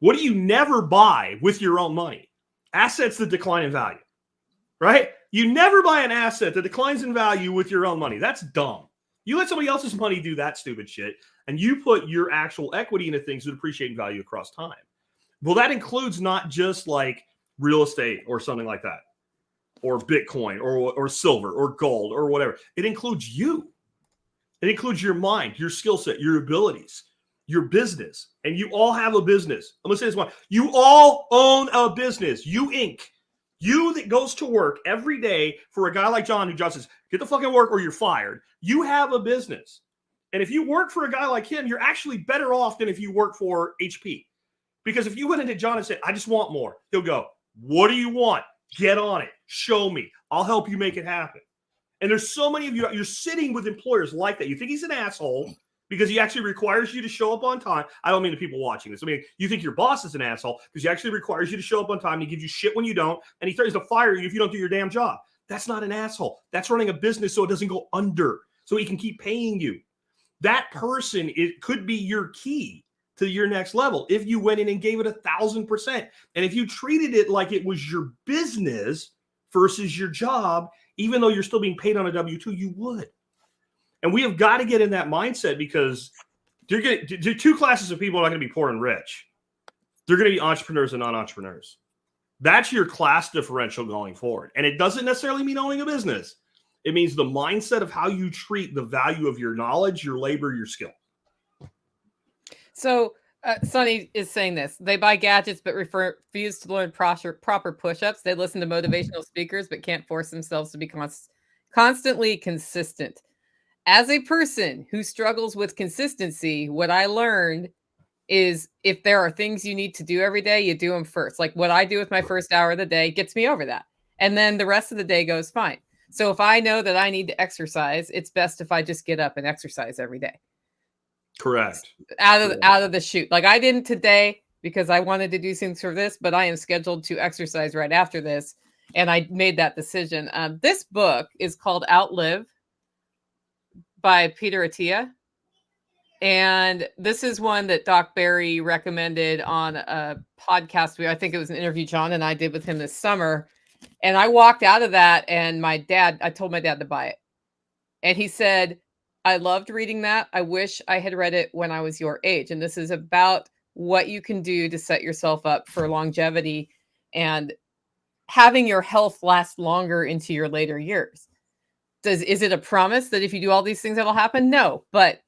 What do you never buy with your own money? Assets that decline in value, right? You never buy an asset that declines in value with your own money. That's dumb. You let somebody else's money do that stupid shit, and you put your actual equity into things that appreciate in value across time. Well, that includes not just like real estate or something like that, or Bitcoin or silver or gold or whatever. It includes you. It includes your mind, your skill set, your abilities, your business. And you all have a business. I'm going to say this one. You all own a business. You Inc. You that goes to work every day for a guy like John, who John says, get the fucking work or you're fired. You have a business. And if you work for a guy like him, you're actually better off than if you work for HP. Because if you went into John and said, I just want more, he'll go, what do you want? Get on it. Show me. I'll help you make it happen. And there's so many of you, you're sitting with employers like that. You think he's an asshole because he actually requires you to show up on time. I don't mean the people watching this. I mean, you think your boss is an asshole because he actually requires you to show up on time. He gives you shit when you don't, and he threatens to fire you if you don't do your damn job. That's not an asshole. That's running a business so it doesn't go under, so he can keep paying you. That person, it could be your key to your next level if you went in and gave it 1,000%. And if you treated it like it was your business versus your job, even though you're still being paid on a W-2, you would. And we have got to get in that mindset, because there are two classes of people are not going to be poor and rich. They're going to be entrepreneurs and non-entrepreneurs. That's your class differential going forward. And it doesn't necessarily mean owning a business. It means the mindset of how you treat the value of your knowledge, your labor, your skill. So Sonny is saying this. They buy gadgets but refuse to learn proper push-ups. They listen to motivational speakers but can't force themselves to be constantly consistent. As a person who struggles with consistency, what I learned is if there are things you need to do every day, you do them first. Like what I do with my first hour of the day gets me over that. And then the rest of the day goes fine. So if I know that I need to exercise, it's best if I just get up and exercise every day. Correct. Out of the chute. Like I didn't today because I wanted to do things for this, but I am scheduled to exercise right after this. And I made that decision. This book is called Outlive by Peter Attia. And this is one that Doc Barry recommended on a podcast. I think it was an interview John and I did with him this summer. And I walked out of that, and I told my dad to buy it. And he said, I loved reading that. I wish I had read it when I was your age. And this is about what you can do to set yourself up for longevity and having your health last longer into your later years. Is it a promise that if you do all these things, that'll happen? No, but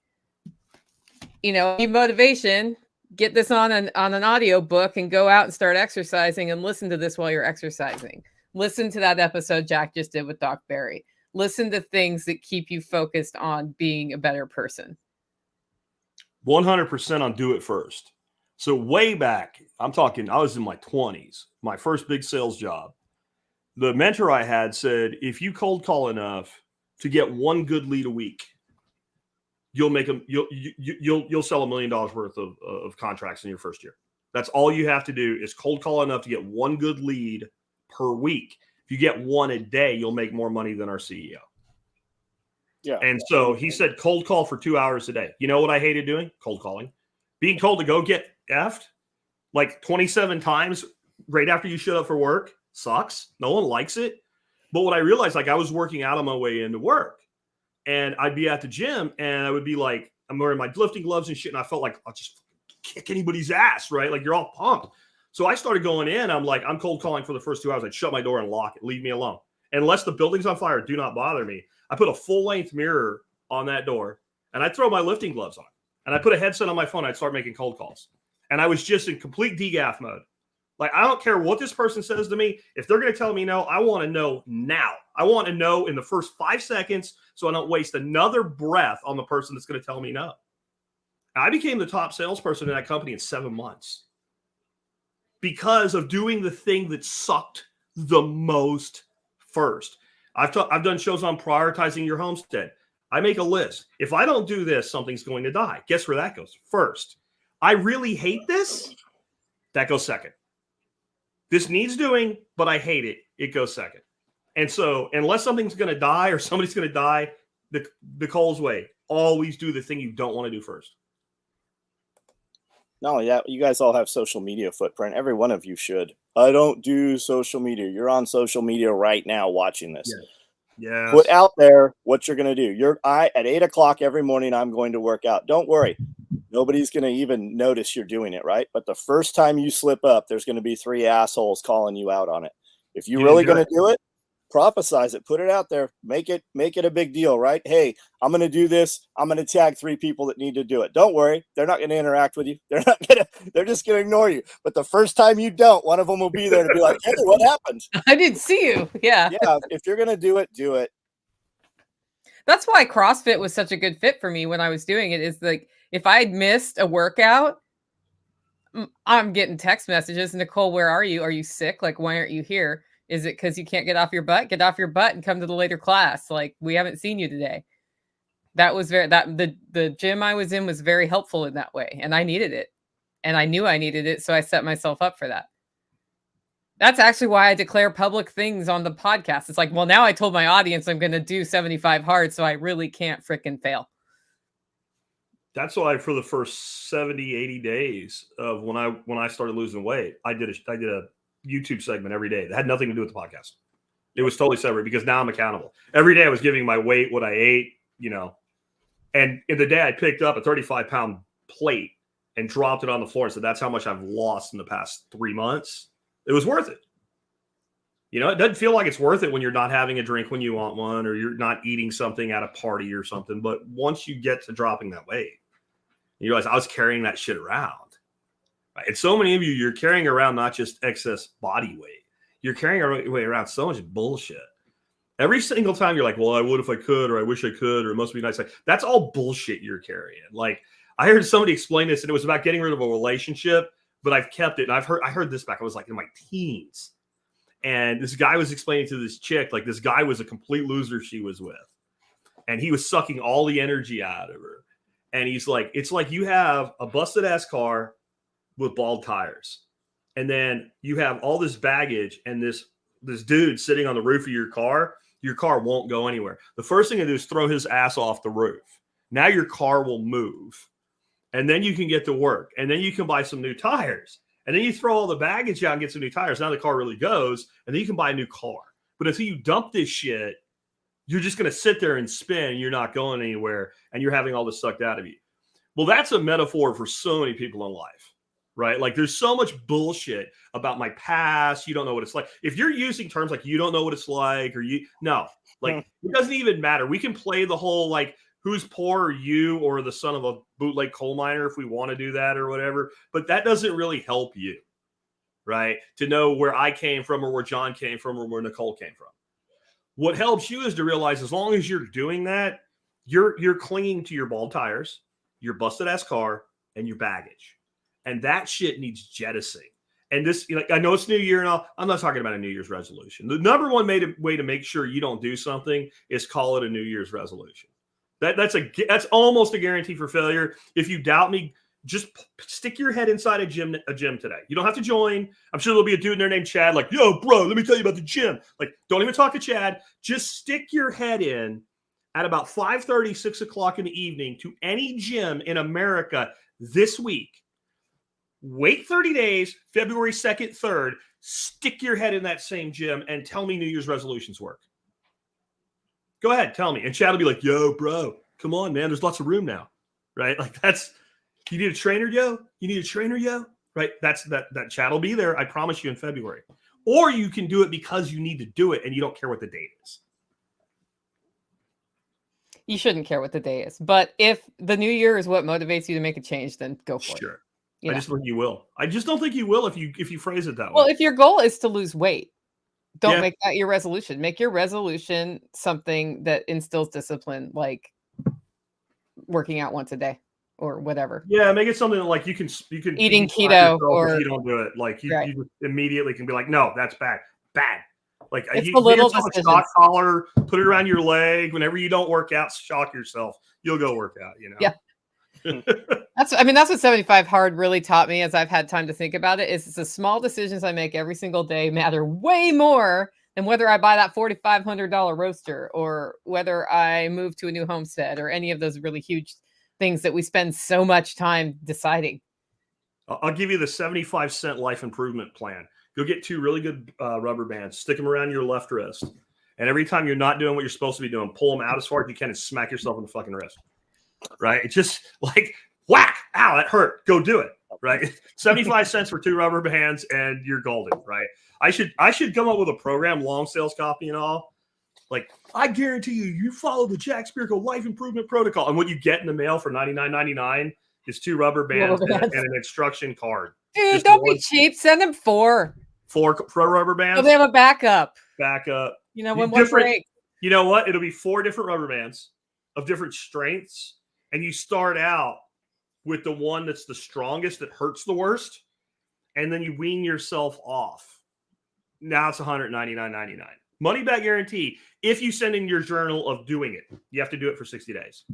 need motivation, get this on an audio book and go out and start exercising and listen to this while you're exercising. Listen to that episode Jack just did with Doc Barry. Listen to things that keep you focused on being a better person. 100% on do it first. So way back, I was in my 20s, my first big sales job. The mentor I had said, if you cold call enough to get one good lead a week, you'll sell $1 million worth of contracts in your first year. That's all you have to do is cold call enough to get one good lead per week. If you get one a day, you'll make more money than our CEO. Yeah. And so he said, cold call for 2 hours a day. You know what I hated doing? Cold calling. Being told to go get effed like 27 times right after you showed up for work sucks. No one likes it. But what I realized, I was working out on my way into work. And I'd be at the gym and I would be like, I'm wearing my lifting gloves and shit. And I felt like I'll just kick anybody's ass, right? Like you're all pumped. So I started going in. I'm like, I'm cold calling for the first 2 hours. I'd shut my door and lock it. Leave me alone. Unless the building's on fire, do not bother me. I put a full length mirror on that door and I'd throw my lifting gloves on. And I put a headset on my phone. I'd start making cold calls. And I was just in complete DGAF mode. Like, I don't care what this person says to me. If they're going to tell me no, I want to know now. I want to know in the first 5 seconds so I don't waste another breath on the person that's going to tell me no. I became the top salesperson in that company in 7 months because of doing the thing that sucked the most first. I've done shows on prioritizing your homestead. I make a list. If I don't do this, something's going to die. Guess where that goes? First. I really hate this. That goes second. This needs doing, but I hate it. It goes second. And so unless something's going to die or somebody's going to die, Nicole's way, always do the thing you don't want to do first. Not only that, you guys all have social media footprint. Every one of you should. I don't do social media. You're on social media right now watching this. Yeah. Put out there what you're going to do. At 8 o'clock every morning, I'm going to work out. Don't worry. Nobody's going to even notice you're doing it, right? But the first time you slip up, there's going to be 3 assholes calling you out on it. If you're really going to do it, prophesize it, put it out there, make it a big deal, right? Hey, I'm going to do this. I'm going to tag 3 people that need to do it. Don't worry. They're not going to interact with you. They're just going to ignore you. But the first time you don't, one of them will be there to be like, hey, what happened? I didn't see you. Yeah. Yeah. If you're going to do it, do it. That's why CrossFit was such a good fit for me when I was doing it. Is like, if I'd missed a workout, I'm getting text messages. Nicole, where are you? Are you sick? Like, why aren't you here? Is it because you can't get off your butt? Get off your butt and come to the later class. Like, we haven't seen you today. That was the gym I was in was very helpful in that way. And I needed it. And I knew I needed it. So I set myself up for that. That's actually why I declare public things on the podcast. It's like, well, now I told my audience I'm going to do 75 hard. So I really can't fricking fail. That's why for the first 70, 80 days of when I started losing weight, I did a YouTube segment every day that had nothing to do with the podcast. It was totally separate because now I'm accountable. Every day I was giving my weight, what I ate, and in the day I picked up a 35-pound plate and dropped it on the floor and said, that's how much I've lost in the past 3 months. It was worth it. It doesn't feel like it's worth it when you're not having a drink when you want one, or you're not eating something at a party or something. But once you get to dropping that weight, you realize I was carrying that shit around. Right? And so many of you, you're carrying around not just excess body weight. You're carrying around so much bullshit. Every single time you're like, well, I would if I could, or I wish I could, or it must be nice. Like, that's all bullshit you're carrying. Like, I heard somebody explain this, and it was about getting rid of a relationship, but I've kept it. And I heard this back. I was like in my teens. And this guy was explaining to this chick, like, this guy was a complete loser she was with. And he was sucking all the energy out of her. And he's like, it's like you have a busted ass car with bald tires. And then you have all this baggage and this dude sitting on the roof of your car won't go anywhere. The first thing to do is throw his ass off the roof. Now your car will move. And then you can get to work. And then you can buy some new tires. And then you throw all the baggage out and get some new tires. Now the car really goes. And then you can buy a new car. But until you dump this shit, you're just going to sit there and spin. You're not going anywhere. And you're having all this sucked out of you. Well, that's a metaphor for so many people in life, right? Like, there's so much bullshit about my past. You don't know what it's like. If you're using terms like you don't know what it's like, or it doesn't even matter. We can play the whole, like, who's poor, you or the son of a bootleg coal miner, if we want to do that or whatever. But that doesn't really help you, right? To know where I came from, or where John came from, or where Nicole came from. What helps you is to realize, as long as you're doing that, you're clinging to your bald tires, your busted ass car, and your baggage. And that shit needs jettisoning. And this, I know it's New Year and all. I'm not talking about a New Year's resolution. The number one way to make sure you don't do something is call it a New Year's resolution. That's almost a guarantee for failure. If you doubt me, just stick your head inside a gym today. You don't have to join. I'm sure there'll be a dude in there named Chad, like, yo, bro, let me tell you about the gym. Like, don't even talk to Chad. Just stick your head in at about 5:30, 6 o'clock in the evening to any gym in America this week. Wait 30 days, February 2nd, 3rd, stick your head in that same gym and tell me New Year's resolutions work. Go ahead, tell me. And Chad will be like, yo, bro, come on, man. There's lots of room now, right? Like, you need a trainer, yo? You need a trainer, yo? Right? That Chad will be there, I promise you, in February. Or you can do it because you need to do it and you don't care what the date is. You shouldn't care what the day is. But if the new year is what motivates you to make a change, then go for it. Sure. I just think you will. I just don't think you will if you phrase it that way. Well, if your goal is to lose weight, don't make that your resolution. Make your resolution something that instills discipline, like working out once a day or whatever. Yeah, make it something that, like, you can eating keto, or if you don't do it. Like, you just immediately can be like, no, that's bad. bad. Like It's you the little get yourself a decisions. shock collar, put it around your leg. Whenever you don't work out, shock yourself. You'll go work out. You know. Yeah. That's what 75 hard really taught me as I've had time to think about it. Is it's the small decisions I make every single day matter way more than whether I buy that $4,500 roaster or whether I move to a new homestead or any of those really huge things that we spend so much time deciding. I'll give you the 75-cent life improvement plan. Go get 2 really good rubber bands, stick them around your left wrist. And every time you're not doing what you're supposed to be doing, pull them out as far as you can and smack yourself in the fucking wrist. Right? It's just like whack, ow, that hurt. Go do it. Right? 75 cents for 2 rubber bands and you're golden. Right? I should come up with a program, long sales copy and all. Like, I guarantee you follow the Jack Spirko life improvement protocol. And what you get in the mail for $99.99 is 2 rubber bands and an instruction card. Dude, Just don't be cheap. Send them 4. 4 rubber bands. So they have a backup. You know, when one breaks. You know what? It'll be 4 different rubber bands of different strengths. And you start out with the one that's the strongest, that hurts the worst. And then you wean yourself off. Now it's $199.99. Money back guarantee if you send in your journal of doing it. You have to do it for 60 days.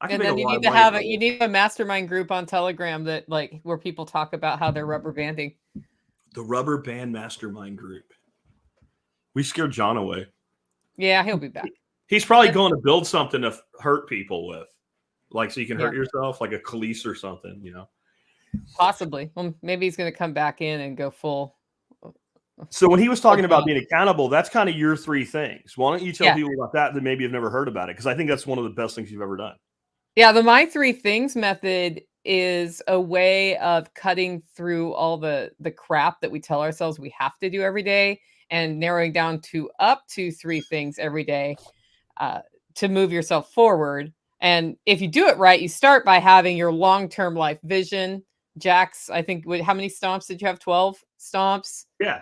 And then you need a mastermind group on Telegram that where people talk about how they're rubber banding. The rubber band mastermind group. We scared John away. Yeah, he'll be back. He's probably going to build something to hurt people with. So you can hurt yourself, like a Khalees or something, you know. Possibly. Well, maybe he's going to come back in and go full. So when he was talking about being accountable, that's kind of your 3 things. Why don't you tell people about that maybe have never heard about it? Because I think that's one of the best things you've ever done. Yeah, the My 3 Things method is a way of cutting through all the crap that we tell ourselves we have to do every day and narrowing down to up to 3 things every day to move yourself forward. And if you do it right, you start by having your long-term life vision. Jack's, I think, how many stomps did you have? 12 stomps? Yeah.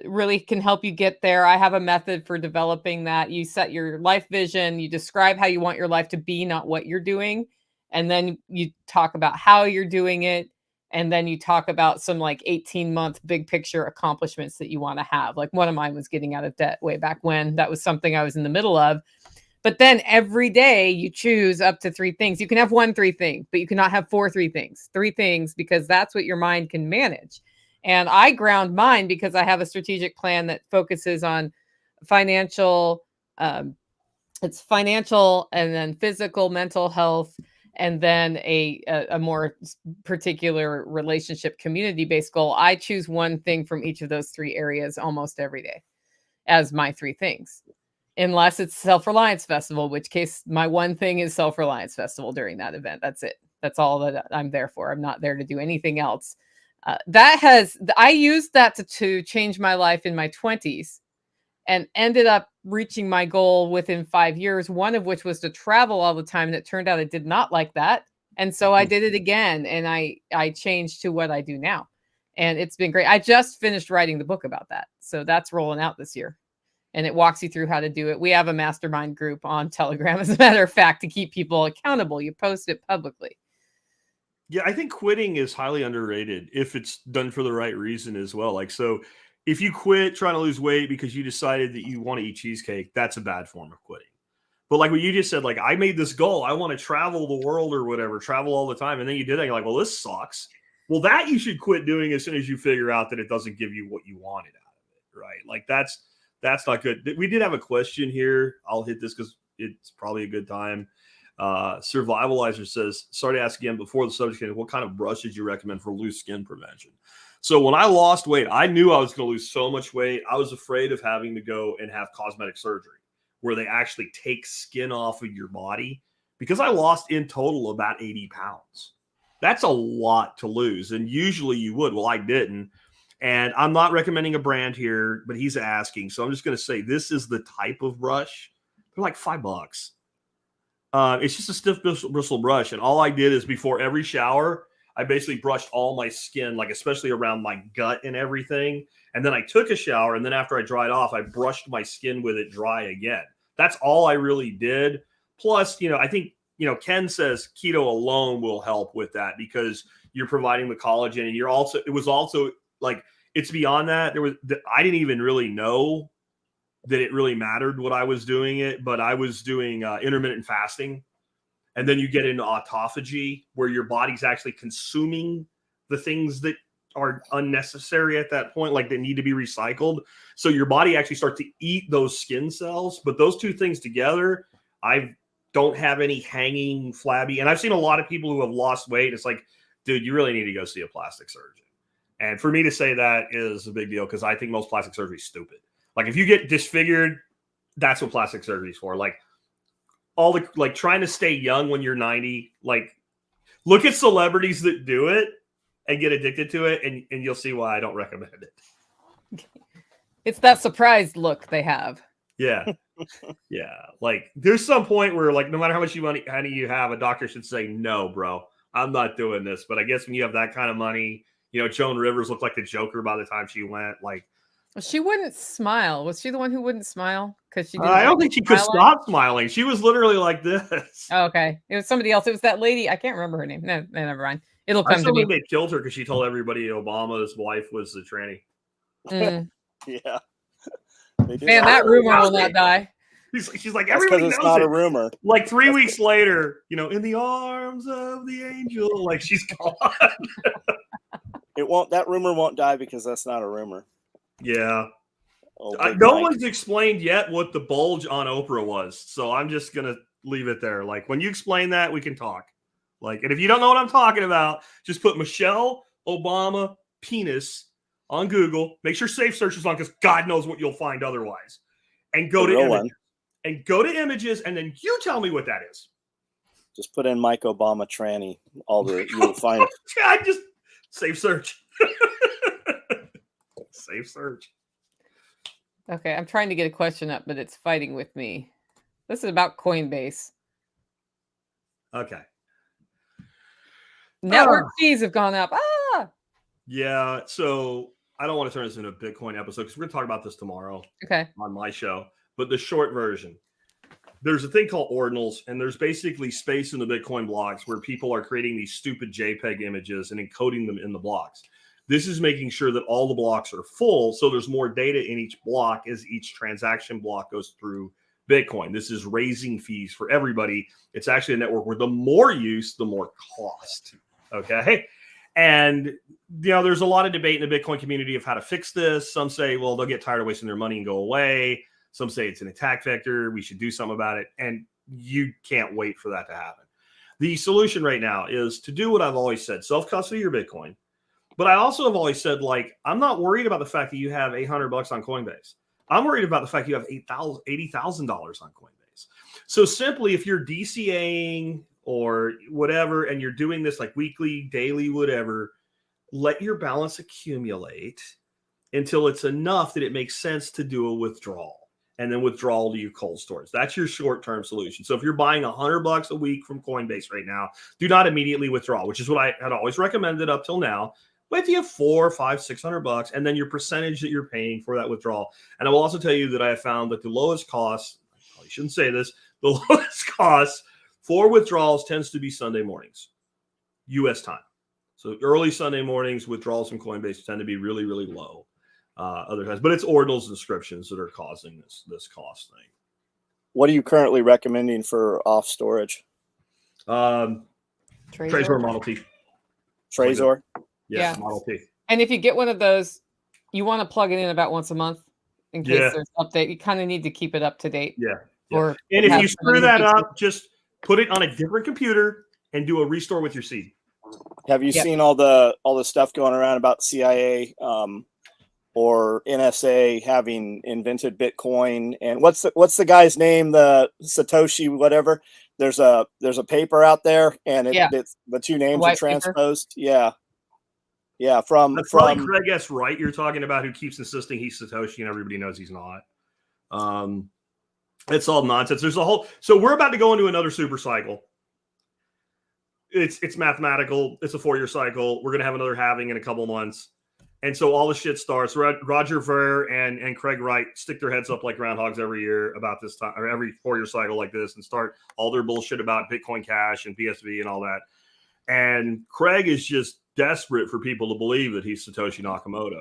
Really can help you get there. I have a method for developing that. You set your life vision, you describe how you want your life to be, not what you're doing. And then you talk about how you're doing it. And then you talk about some 18-month big picture accomplishments that you want to have. Like one of mine was getting out of debt way back when. That was something I was in the middle of. But then every day you choose up to 3 things. You can have 1 3 thing, but you cannot have 4 3 things. 3 things, because that's what your mind can manage. And I ground mine because I have a strategic plan that focuses on financial, it's financial and then physical, mental health, and then a more particular relationship community-based goal. I choose 1 thing from each of those 3 areas almost every day as my 3 things. Unless it's Self-Reliance Festival, which case my 1 thing is Self-Reliance Festival during that event. That's it. That's all that I'm there for. I'm not there to do anything else. I used that to change my life in my 20s and ended up reaching my goal within 5 years, one of which was to travel all the time. And it turned out I did not like that. And so I did it again. And I changed to what I do now. And it's been great. I just finished writing the book about that. So that's rolling out this year. And it walks you through how to do it. We have a mastermind group on Telegram, as a matter of fact, to keep people accountable. You post it publicly. Yeah, I think quitting is highly underrated if it's done for the right reason as well. So if you quit trying to lose weight because you decided that you want to eat cheesecake, that's a bad form of quitting. But what you just said, I made this goal, I want to travel the world or whatever, travel all the time. And then you did that. You're like, well, this sucks. Well, that you should quit doing as soon as you figure out that it doesn't give you what you wanted out of it, right? That's not good. We did have a question here. I'll hit this because it's probably a good time. Survivalizer says, sorry to ask again before the subject, what kind of brush did you recommend for loose skin prevention? So when I lost weight, I knew I was going to lose so much weight. I was afraid of having to go and have cosmetic surgery where they actually take skin off of your body, because I lost in total about 80 pounds. That's a lot to lose. And usually you would. Well, I didn't. And I'm not recommending a brand here, but he's asking. So I'm just going to say this is the type of brush. They're like $5. It's just a stiff bristle brush. And all I did is before every shower, I basically brushed all my skin, especially around my gut and everything. And then I took a shower. And then after I dried off, I brushed my skin with it dry again. That's all I really did. Plus, I think, Ken says keto alone will help with that because you're providing the collagen, and it was also it's beyond that. I didn't even really know that it really mattered what I was doing it, but I was doing intermittent fasting. And then you get into autophagy, where your body's actually consuming the things that are unnecessary at that point, like they need to be recycled. So your body actually starts to eat those skin cells. But those two things together, I don't have any hanging flabby. And I've seen a lot of people who have lost weight. It's like, dude, you really need to go see a plastic surgeon. And for me to say that is a big deal, because I think most plastic surgery is stupid. Like, if you get disfigured, that's what plastic surgery is for. Like, all the, like, trying to stay young when you're 90, like, look at celebrities that do it and get addicted to it, and you'll see why I don't recommend it. It's that surprised look they have. Yeah. Yeah. Like, there's some point where, like, no matter how much money you have, a doctor should say, no, bro, I'm not doing this. But I guess when you have that kind of money, you know, Joan Rivers looked like the Joker by the time she went. Like, She wouldn't smile. Was she the one who wouldn't smile? Because she didn't. I don't think she could stop smiling. She was literally like this. Oh, okay. It was somebody else. It was that lady. I can't remember her name. No, never mind. It'll come to me. They killed her because she told everybody Obama's wife was the tranny. Yeah. Man, that rumor will not die. She's like, everybody knows it's not it. a rumor. Like 3 weeks later, you know, in the arms of the angel, like, she's gone. That rumor won't die because that's not a rumor. Yeah. Oh, no one's explained yet what the bulge on Oprah was. So I'm just going to leave it there. Like, when you explain that, we can talk. Like, and if you don't know what I'm talking about, just put Michelle Obama penis on Google. Make sure safe search is on, because God knows what you'll find otherwise. And go to images. And go to images, and then you tell me what that is. Just put in Mike Obama tranny. You'll find it. I just safe search. Safe search. Okay, I'm trying to get a question up, but it's fighting with me. This is about Coinbase. Okay. Network fees have gone up. Yeah, so I don't want to turn this into a Bitcoin episode, because we're going to talk about this tomorrow. Okay. On my show. But the short version, there's a thing called ordinals, and there's basically space in the Bitcoin blocks where people are creating these stupid JPEG images and encoding them in the blocks. This is making sure that all the blocks are full, so there's more data in each block as each transaction block goes through Bitcoin. This is raising fees for everybody. It's actually a network where the more use, the more cost. Okay. And, you know, there's a lot of debate in the Bitcoin community of how to fix this. Some say, well, they'll get tired of wasting their money and go away. Some say it's an attack vector. We should do something about it. And you can't wait for that to happen. The solution right now is to do what I've always said, self-custody your Bitcoin. But I also have always said, like, I'm not worried about the fact that you have $800 on Coinbase. I'm worried about the fact you have $80,000 on Coinbase. So simply, if you're DCAing or whatever, and you're doing this like weekly, daily, whatever, let your balance accumulate until it's enough that it makes sense to do a withdrawal. And then withdrawal to your cold storage. That's your short-term solution. So if you're buying $100 a week from Coinbase right now, do not immediately withdraw, which is what I had always recommended up till now. Wait till you have $400, $500, $600, and then your percentage that you're paying for that withdrawal. And I will also tell you that I have found that the lowest cost, I probably shouldn't say this, the lowest cost for withdrawals tends to be Sunday mornings, U.S. time. So early Sunday mornings, withdrawals from Coinbase tend to be really, really low. Other times, but it's ordinals and inscriptions that are causing this cost thing. What are you currently recommending for off storage? Trezor Model T. Trezor? Yeah, Model T. And if you get one of those, you want to plug it in about once a month in case there's an update. You kind of need to keep it up to date. Yeah. Or and if you screw that up, just put it on a different computer and do a restore with your seed. Have you seen all the stuff going around about CIA or NSA having invented Bitcoin? And what's the guy's name? The Satoshi whatever. There's a paper out there, and it's the two names are transposed. Paper. Yeah. That's probably Craig S. Wright you're talking about, who keeps insisting he's Satoshi and everybody knows he's not. It's all nonsense. So we're about to go into another super cycle. It's mathematical. It's a 4-year cycle. We're going to have another halving in a couple months. And so all the shit starts. Roger Ver and Craig Wright stick their heads up like groundhogs every year about this time, or every 4-year cycle like this, and start all their bullshit about Bitcoin Cash and BSV and all that. And Craig is just desperate for people to believe that he's Satoshi Nakamoto.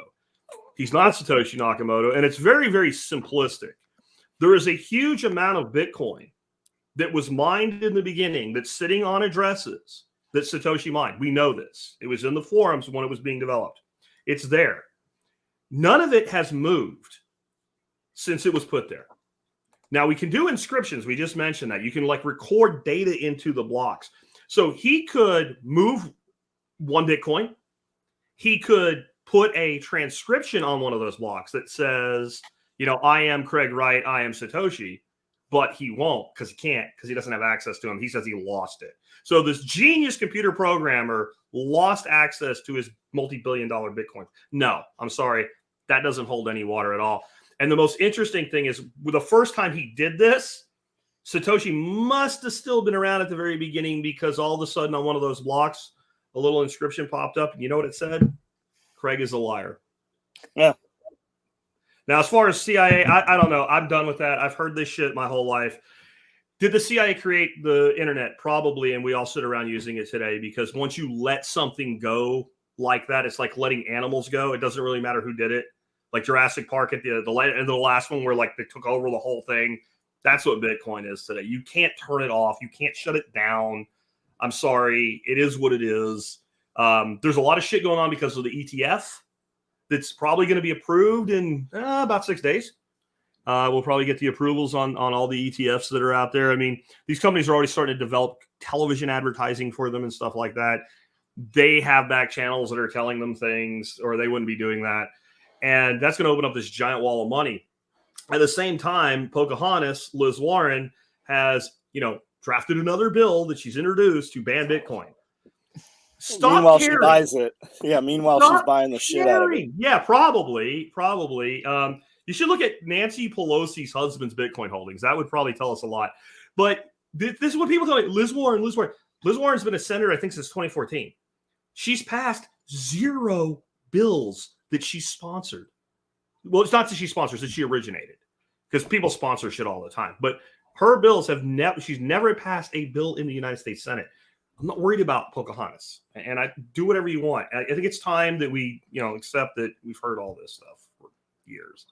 He's not Satoshi Nakamoto, and it's very, very simplistic. There is a huge amount of Bitcoin that was mined in the beginning that's sitting on addresses that Satoshi mined. We know this. It was in the forums when it was being developed. It's there. None of it has moved since it was put there. Now, we can do inscriptions. We just mentioned that. You can like record data into the blocks. So he could move 1 Bitcoin. He could put a transcription on one of those blocks that says, you know, I am Craig Wright, I am Satoshi, but he won't because he can't, because he doesn't have access to him. He says he lost it. So this genius computer programmer lost access to his multi-billion-dollar Bitcoin. No, I'm sorry. That doesn't hold any water at all. And the most interesting thing is, the first time he did this, Satoshi must have still been around at the very beginning, because all of a sudden on one of those blocks, a little inscription popped up. And you know what it said? Craig is a liar. Yeah. Now, as far as CIA, I don't know. I'm done with that. I've heard this shit my whole life. Did the CIA create the internet? Probably, and we all sit around using it today, because once you let something go like that, it's like letting animals go. It doesn't really matter who did it. Like Jurassic Park at the end of the last one, where like they took over the whole thing. That's what Bitcoin is today. You can't turn it off. You can't shut it down. I'm sorry. It is what it is. There's a lot of shit going on because of the ETF that's probably going to be approved in about 6 days. We'll probably get the approvals on all the ETFs that are out there. I mean, these companies are already starting to develop television advertising for them and stuff like that. They have back channels that are telling them things, or they wouldn't be doing that. And that's going to open up this giant wall of money. At the same time, Pocahontas, Liz Warren, has, drafted another bill that she's introduced to ban Bitcoin. Stop meanwhile, caring. She buys it. Yeah, meanwhile, she's buying the shit out of it. Yeah, probably. You should look at Nancy Pelosi's husband's Bitcoin holdings. That would probably tell us a lot. But this is what people tell me. Liz Warren's been a senator, I think, since 2014. She's passed 0 bills that she sponsored. Well, it's not that she sponsors, that she originated, because people sponsor shit all the time. But her bills she's never passed a bill in the United States Senate. I'm not worried about Pocahontas, and I do whatever you want. I think it's time that we, accept that we've heard all this stuff for years.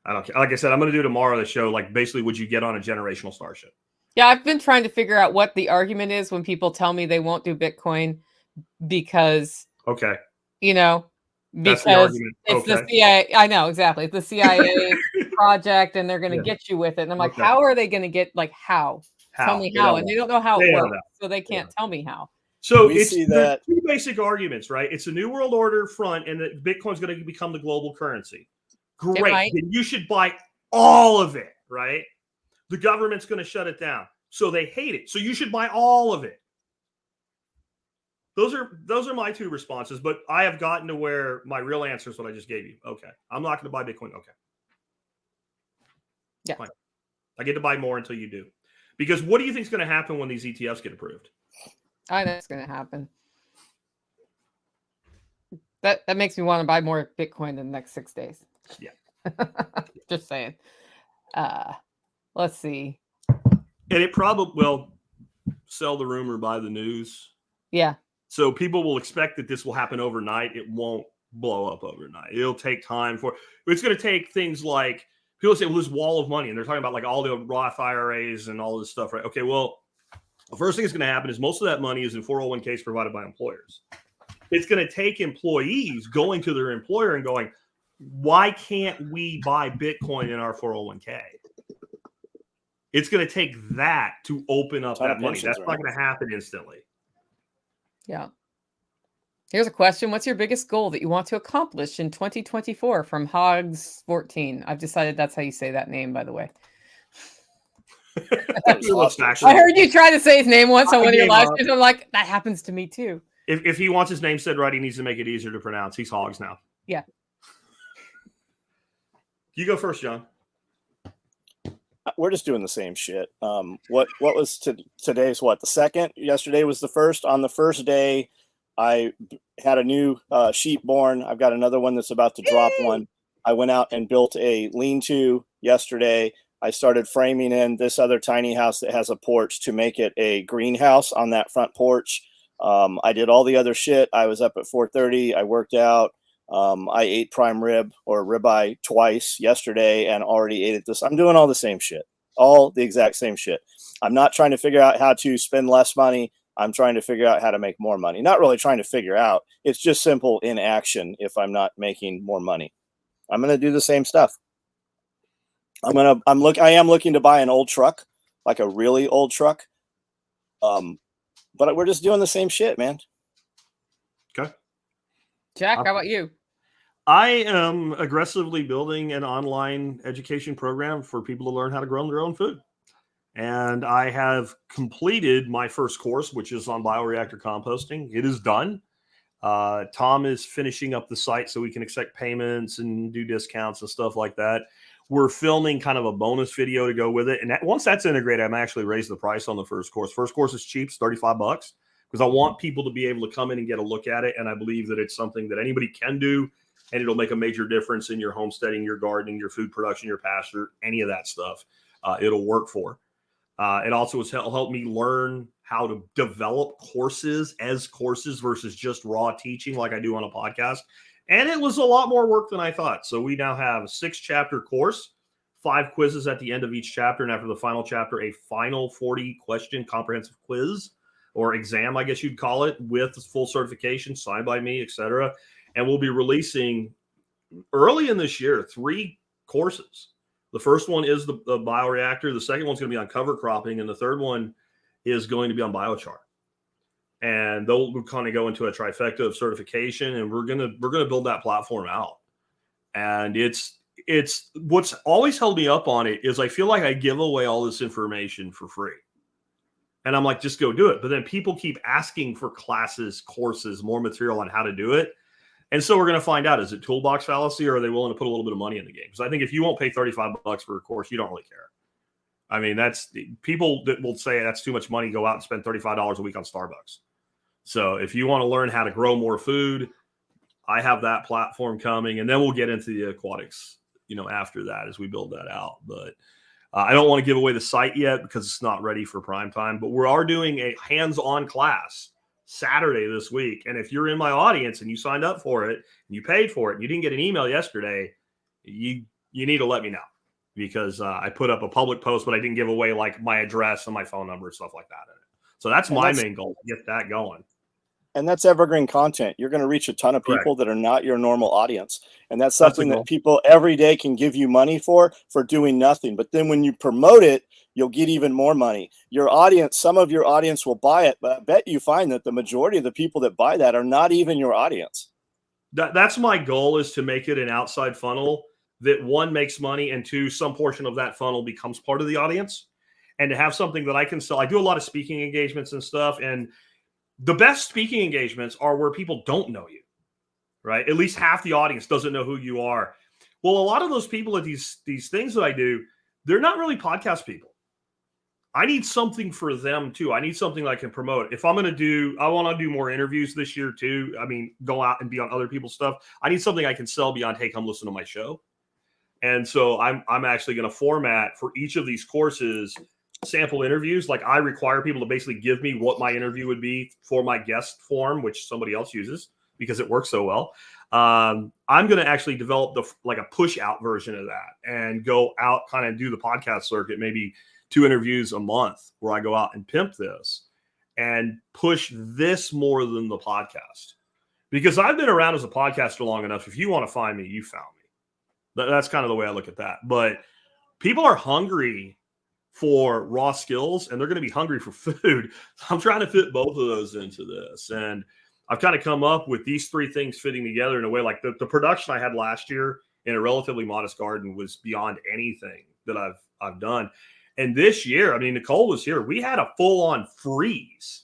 I don't care. Like I said, I'm going to do tomorrow the show. Like, basically, would you get on a generational starship? Yeah, I've been trying to figure out what the argument is when people tell me they won't do Bitcoin because, okay, because it's the CIA. I know exactly. It's the CIA project, and they're going to get you with it. And I'm like, how are they going to get? Like, how? Tell me how. And they don't know how it works, so they can't tell me how. So there's 2 basic arguments, right? It's a new world order front, and that Bitcoin's going to become the global currency. Great. Then you should buy all of it, right? The government's going to shut it down. So they hate it. So you should buy all of it. Those are my 2 responses, but I have gotten to where my real answer is what I just gave you. Okay. I'm not going to buy Bitcoin. Okay. Yeah. Fine. I get to buy more until you do. Because what do you think is going to happen when these ETFs get approved? I know it's going to happen. That makes me want to buy more Bitcoin in the next 6 days. Yeah. Just saying. Let's see. And it probably will sell the rumor, buy the news. Yeah. So people will expect that this will happen overnight. It won't blow up overnight. It'll take time it's going to take things like, people say, well, this wall of money, and they're talking about like all the Roth IRAs and all this stuff, right? Okay, well, the first thing that's going to happen is most of that money is in 401ks provided by employers. It's going to take employees going to their employer and going, why can't we buy Bitcoin in our 401k? It's going to take that to open up that money. That's not going to happen instantly. Yeah. Here's a question. What's your biggest goal that you want to accomplish in 2024 from Hogs14? I've decided that's how you say that name, by the way. I heard you try to say his name once on one of your live streams. I'm like, that happens to me too. If he wants his name said right, he needs to make it easier to pronounce. He's Hogs now. Yeah. You go first, John. We're just doing the same shit. What was today's what? The second? Yesterday was the first. On the first day, I had a new sheep born. I've got another one that's about to drop one. I went out and built a lean-to yesterday. I started framing in this other tiny house that has a porch to make it a greenhouse on that front porch. I did all the other shit. I was up at 4:30. I worked out. I ate prime rib or ribeye twice yesterday and already ate it this. I'm doing all the same shit, all the exact same shit. I'm not trying to figure out how to spend less money. I'm trying to figure out how to make more money. Not really trying to figure out. It's just simple inaction. If I'm not making more money, I'm going to do the same stuff. I am looking to buy an old truck, like a really old truck. But we're just doing the same shit, man. Okay. Jack, how about you? I am aggressively building an online education program for people to learn how to grow their own food. And I have completed my first course, which is on bioreactor composting. It is done. Tom is finishing up the site so we can accept payments and do discounts and stuff like that. We're filming kind of a bonus video to go with it. And once that's integrated, I'm actually raised the price on the first course. First course is cheap, it's $35 because I want people to be able to come in and get a look at it. And I believe that it's something that anybody can do, and it'll make a major difference in your homesteading, your gardening, your food production, your pasture, any of that stuff. It'll work for. It also has helped me learn how to develop courses as courses versus just raw teaching like I do on a podcast. And it was a lot more work than I thought. So we now have a 6-chapter course, 5 quizzes at the end of each chapter. And after the final chapter, a final 40-question comprehensive quiz or exam, I guess you'd call it, with full certification signed by me, etc. And we'll be releasing early in this year 3 courses. The first one is the bioreactor. The second one's going to be on cover cropping. And the third one is going to be on biochar. And they'll kind of go into a trifecta of certification, and we're gonna build that platform out. And it's what's always held me up on it is I feel like I give away all this information for free, and I'm like, just go do it. But then people keep asking for classes, courses, more material on how to do it, and so we're gonna find out: is it toolbox fallacy, or are they willing to put a little bit of money in the game? Because I think if you won't pay $35 for a course, you don't really care. I mean, that's people that will say that's too much money. Go out and spend $35 a week on Starbucks. So if you want to learn how to grow more food, I have that platform coming, and then we'll get into the aquatics, after that as we build that out. But I don't want to give away the site yet because it's not ready for prime time. But we are doing a hands-on class Saturday this week. And if you're in my audience and you signed up for it and you paid for it and you didn't get an email yesterday, you need to let me know, because I put up a public post, but I didn't give away like my address and my phone number and stuff like that in it. So that's my main goal, to get that going. And that's evergreen content. You're going to reach a ton of people that are not your normal audience. And that's something that people every day can give you money for doing nothing. But then when you promote it, you'll get even more money. Your audience, some of your audience will buy it, but I bet you find that the majority of the people that buy that are not even your audience. That's my goal, is to make it an outside funnel that, 1, makes money, and 2, some portion of that funnel becomes part of the audience, and to have something that I can sell. I do a lot of speaking engagements and stuff, and the best speaking engagements are where people don't know you, right? At least half the audience doesn't know who you are. Well, a lot of those people at these things that I do, they're not really podcast people. I need something for them too. I need something that I can promote. If I want to do more interviews this year too. I mean, go out and be on other people's stuff. I need something I can sell beyond, hey, come listen to my show. And so I'm actually going to format for each of these courses sample interviews. Like, I require people to basically give me what my interview would be for my guest form, which somebody else uses because it works so well. I'm going to actually develop a push out version of that and go out, kind of do the podcast circuit, maybe 2 interviews a month, where I go out and pimp this and push this more than the podcast, because I've been around as a podcaster long enough. If you want to find me, you found me. That's kind of the way I look at that. But people are hungry for raw skills, and they're going to be hungry for food. So I'm trying to fit both of those into this. And I've kind of come up with these 3 things fitting together in a way. Like the production I had last year in a relatively modest garden was beyond anything that I've done. And this year, I mean, Nicole was here. We had a full-on freeze.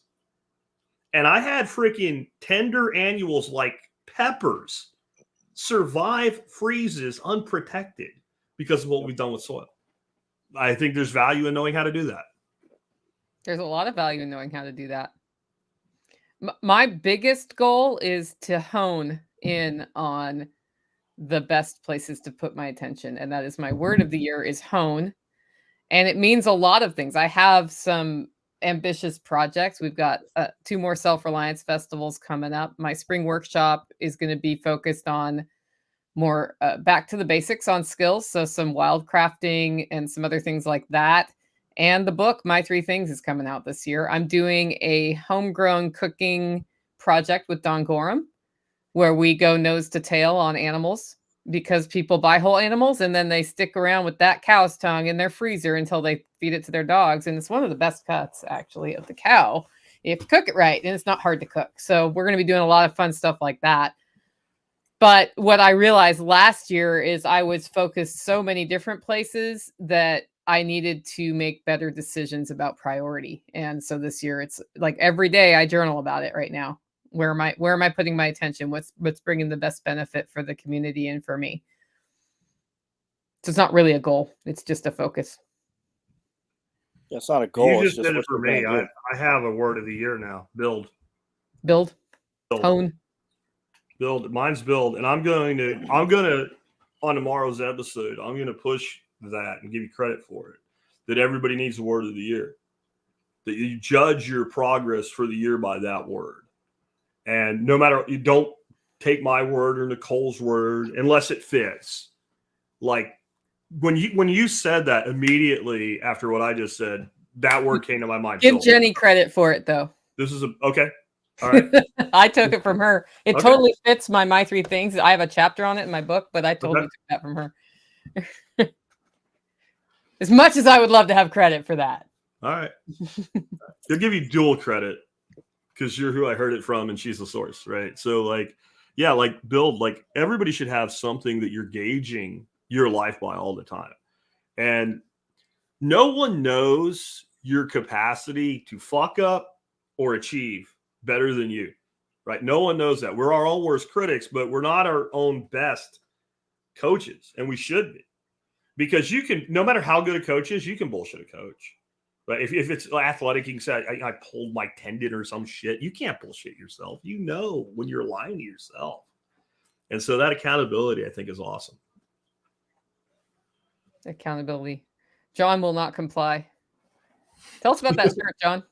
And I had freaking tender annuals like peppers survive freezes unprotected because of what we've done with soil. I think there's value in knowing how to do that. There's a lot of value in knowing how to do that. My biggest goal is to hone in on the best places to put my attention. And that is my word of the year is hone. And it means a lot of things. I have some ambitious projects. We've got 2 more self-reliance festivals coming up. My spring workshop is going to be focused on more back to the basics on skills. So some wild crafting and some other things like that. And the book, My 3 Things, is coming out this year. I'm doing a homegrown cooking project with Don Gorham, where we go nose to tail on animals, because people buy whole animals and then they stick around with that cow's tongue in their freezer until they feed it to their dogs. And it's one of the best cuts, actually, of the cow if you cook it right. And it's not hard to cook. So we're going to be doing a lot of fun stuff like that. But what I realized last year is I was focused so many different places that I needed to make better decisions about priority. And so this year it's like every day I journal about it right now. Where am I putting my attention? What's bringing the best benefit for the community and for me? So it's not really a goal. It's just a focus. That's not a goal. You just did it for me. I have a word of the year now. Build. Hone. Build. Mine's build. And I'm going to on tomorrow's episode, I'm going to push that and give you credit for it. That everybody needs a word of the year. That you judge your progress for the year by that word. And no matter, you don't take my word or Nicole's word unless it fits. Like when you said that immediately after what I just said, that word came to my mind. Give Jenny credit for it, though. This is okay. All right. I took it from her. It totally fits my 3 things. I have a chapter on it in my book, but I totally took that from her. As much as I would love to have credit for that. All right. They'll give you dual credit because you're who I heard it from and she's the source, right? So like, yeah, like build, like everybody should have something that you're gauging your life by all the time. And no one knows your capacity to fuck up or achieve better than you, right? No one knows that. We're our own worst critics, but we're not our own best coaches, and we should be. Because you can, no matter how good a coach is, you can bullshit a coach. But if it's athletic, you can say, I pulled my tendon or some shit. You can't bullshit yourself. You know when you're lying to yourself. And so that accountability, I think, is awesome. Accountability. John will not comply. Tell us about that shirt, John.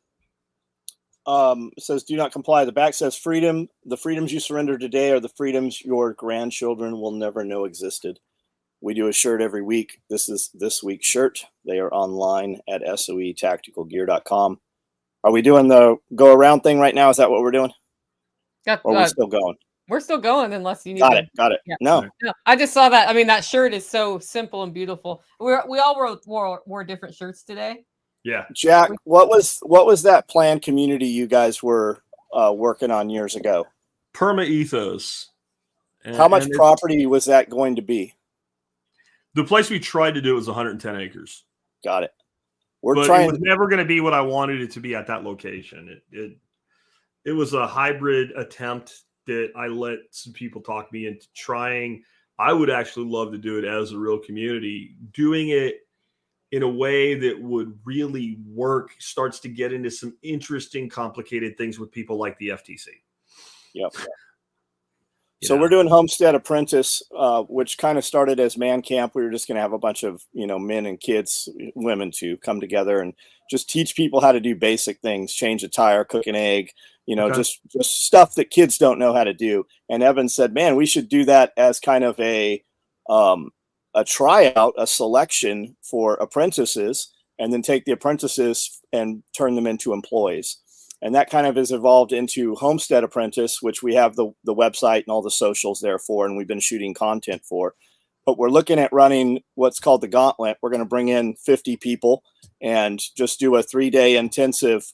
It says, do not comply. The back says freedom. The freedoms you surrender today are the freedoms your grandchildren will never know existed. We do a shirt every week. This is this week's shirt. They are online at soetacticalgear.com. Are we doing the go around thing right now? Is that what we're doing? Yeah, or are we still going? We're still going unless you need Got it. Yeah. No, I just saw that. I mean, that shirt is so simple and beautiful. We all wore different shirts today. Yeah. Jack, what was that planned community you guys were working on years ago? Perma Ethos. How much property was that going to be? The place we tried to do was 110 acres. Got it. It was never going to be what I wanted it to be at that location. It was a hybrid attempt that I let some people talk me into trying. I would actually love to do it as a real community. Doing it in a way that would really work starts to get into some interesting, complicated things with people like the FTC. Yep. So we're doing Homestead Apprentice, which kind of started as man camp. We were just going to have a bunch of, men and kids, women to come together and just teach people how to do basic things, change a tire, cook an egg, just stuff that kids don't know how to do. And Evan said, man, we should do that as kind of a tryout, a selection for apprentices, and then take the apprentices and turn them into employees. And that kind of has evolved into Homestead Apprentice, which we have the website and all the socials there for, and we've been shooting content for. But we're looking at running what's called the Gauntlet. We're going to bring in 50 people and just do a 3-day intensive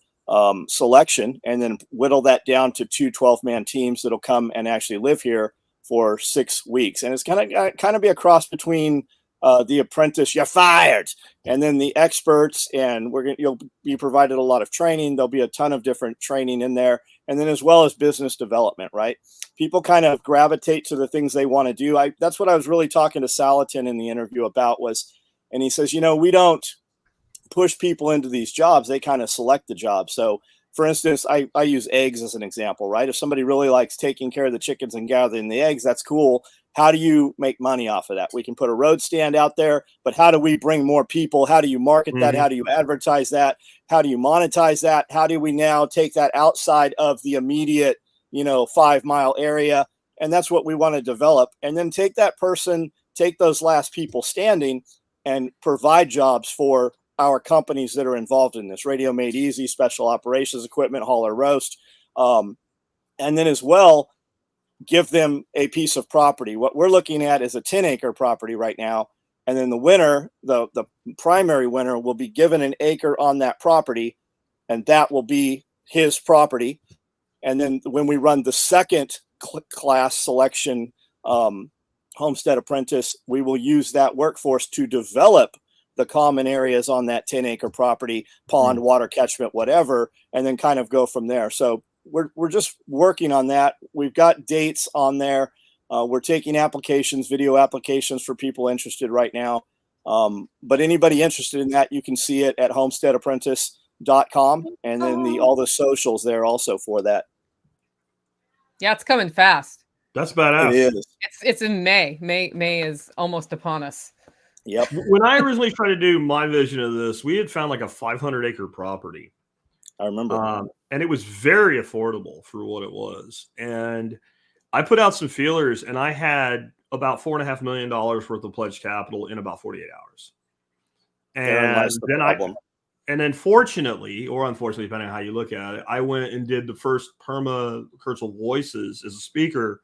selection, and then whittle that down to 2 12-man teams that'll come and actually live here for 6 weeks. And it's kind of be a cross between the apprentice, you're fired, and then the experts, and you'll be provided a lot of training. There'll be a ton of different training in there, and then as well as business development, right? People kind of gravitate to the things they want to do. That's what I was really talking to Salatin in the interview about and he says, we don't push people into these jobs. They kind of select the job. So for instance, I use eggs as an example, right? If somebody really likes taking care of the chickens and gathering the eggs, that's cool. how do you make money off of that? We can put a road stand out there, but how do we bring more people? How do you market that? How do you advertise that? How do you monetize that? How do we now take that outside of the immediate, 5-mile area? And that's what we want to develop. And then take those last people standing and provide jobs for our companies that are involved in this. Radio Made Easy, Special Operations Equipment, Hauler Roast. And then as well, give them a piece of property. What we're looking at is a 10-acre property right now. And then the winner, the primary winner, will be given an acre on that property, and that will be his property. And then when we run the second class selection homestead apprentice, we will use that workforce to develop the common areas on that 10-acre property, pond, water catchment, whatever, and then kind of go from there. So we're just working on that. We've got dates on there. We're taking applications, video applications for people interested right now. But anybody interested in that, you can see it at homesteadapprentice.com, and then all the socials there also for that. Yeah, it's coming fast. That's badass. It is. It's in May. May is almost upon us. Yep. When I originally tried to do my vision of this, we had found like a 500-acre property. I remember. And it was very affordable for what it was. And I put out some feelers, and I had about $4.5 million worth of pledged capital in about 48 hours. And then fortunately, or unfortunately, depending on how you look at it, I went and did the first permacultural voices as a speaker.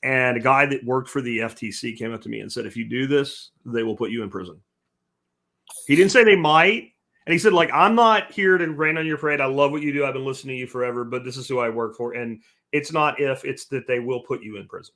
And a guy that worked for the FTC came up to me and said, if you do this, they will put you in prison. He didn't say they might. And he said, like, I'm not here to rain on your parade. I love what you do. I've been listening to you forever, but this is who I work for. And it's not if, it's that they will put you in prison.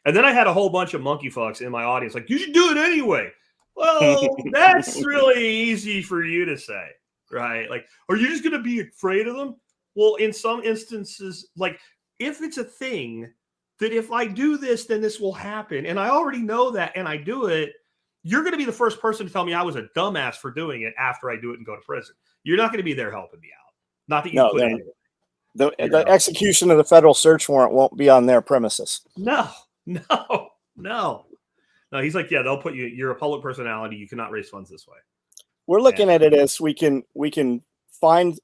And then I had a whole bunch of monkey fucks in my audience. Like, you should do it anyway. Well, that's really easy for you to say, right? Like, are you just going to be afraid of them? Well, in some instances, like, if it's a thing that if I do this, then this will happen, and I already know that, and I do it, you're going to be the first person to tell me I was a dumbass for doing it after I do it and go to prison. You're not going to be there helping me out. Not that you put in. The execution of the federal search warrant won't be on their premises. No. He's like, yeah, they'll put you. You're a public personality. You cannot raise funds this way. We're looking at it as we can find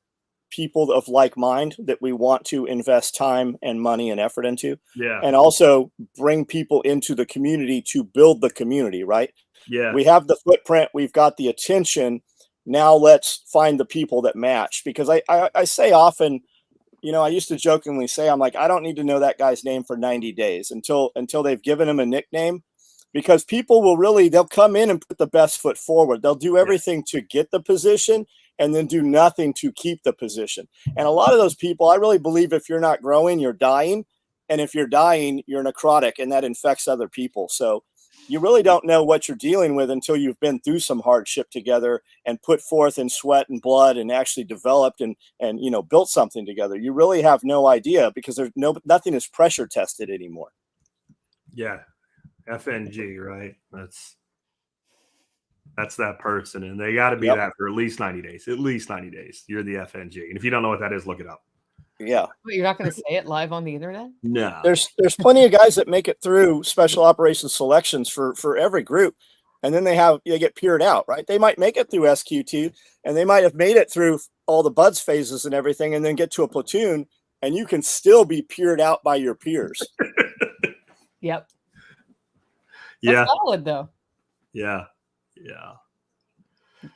people of like mind that we want to invest time and money and effort into. Yeah. And also bring people into the community to build the community, right? Yeah. We have the footprint, we've got the attention. Now let's find the people that match, because I say often, I used to jokingly say, I'm like, I don't need to know that guy's name for 90 days until they've given him a nickname, because people they'll come in and put the best foot forward. They'll do everything to get the position and then do nothing to keep the position. And a lot of those people, I really believe if you're not growing, you're dying. And if you're dying, you're necrotic, and that infects other people. So you really don't know what you're dealing with until you've been through some hardship together and put forth in sweat and blood and actually developed and built something together. You really have no idea, because nothing is pressure tested anymore. Yeah. FNG, right? That's that person, and they got to be that for at least 90 days. At least 90 days. You're the FNG. And if you don't know what that is, look it up. Yeah. But you're not going to say it live on the internet? No. There's plenty of guys that make it through special operations selections for every group, and then they get peered out, right? They might make it through SQ2, and they might have made it through all the buds phases and everything, and then get to a platoon, and you can still be peered out by your peers. Yep. That's solid, though. Yeah.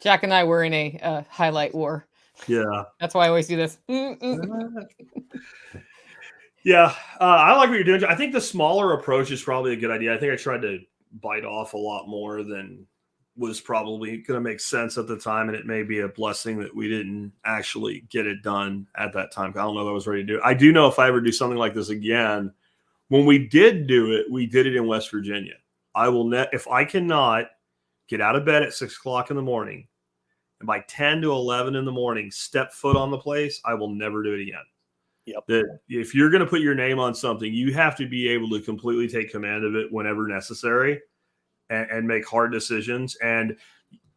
Jack and I were in a highlight war. Yeah. That's why I always do this. Yeah. I like what you're doing. I think the smaller approach is probably a good idea. I think I tried to bite off a lot more than was probably going to make sense at the time. And it may be a blessing that we didn't actually get it done at that time. I don't know that I was ready to do it. I do know if I ever do something like this again, when we did do it, we did it in West Virginia. If I cannot get out of bed at 6 o'clock in the morning, and by 10 to 11 in the morning, step foot on the place, I will never do it again. Yep. That if you're going to put your name on something, you have to be able to completely take command of it whenever necessary and make hard decisions. And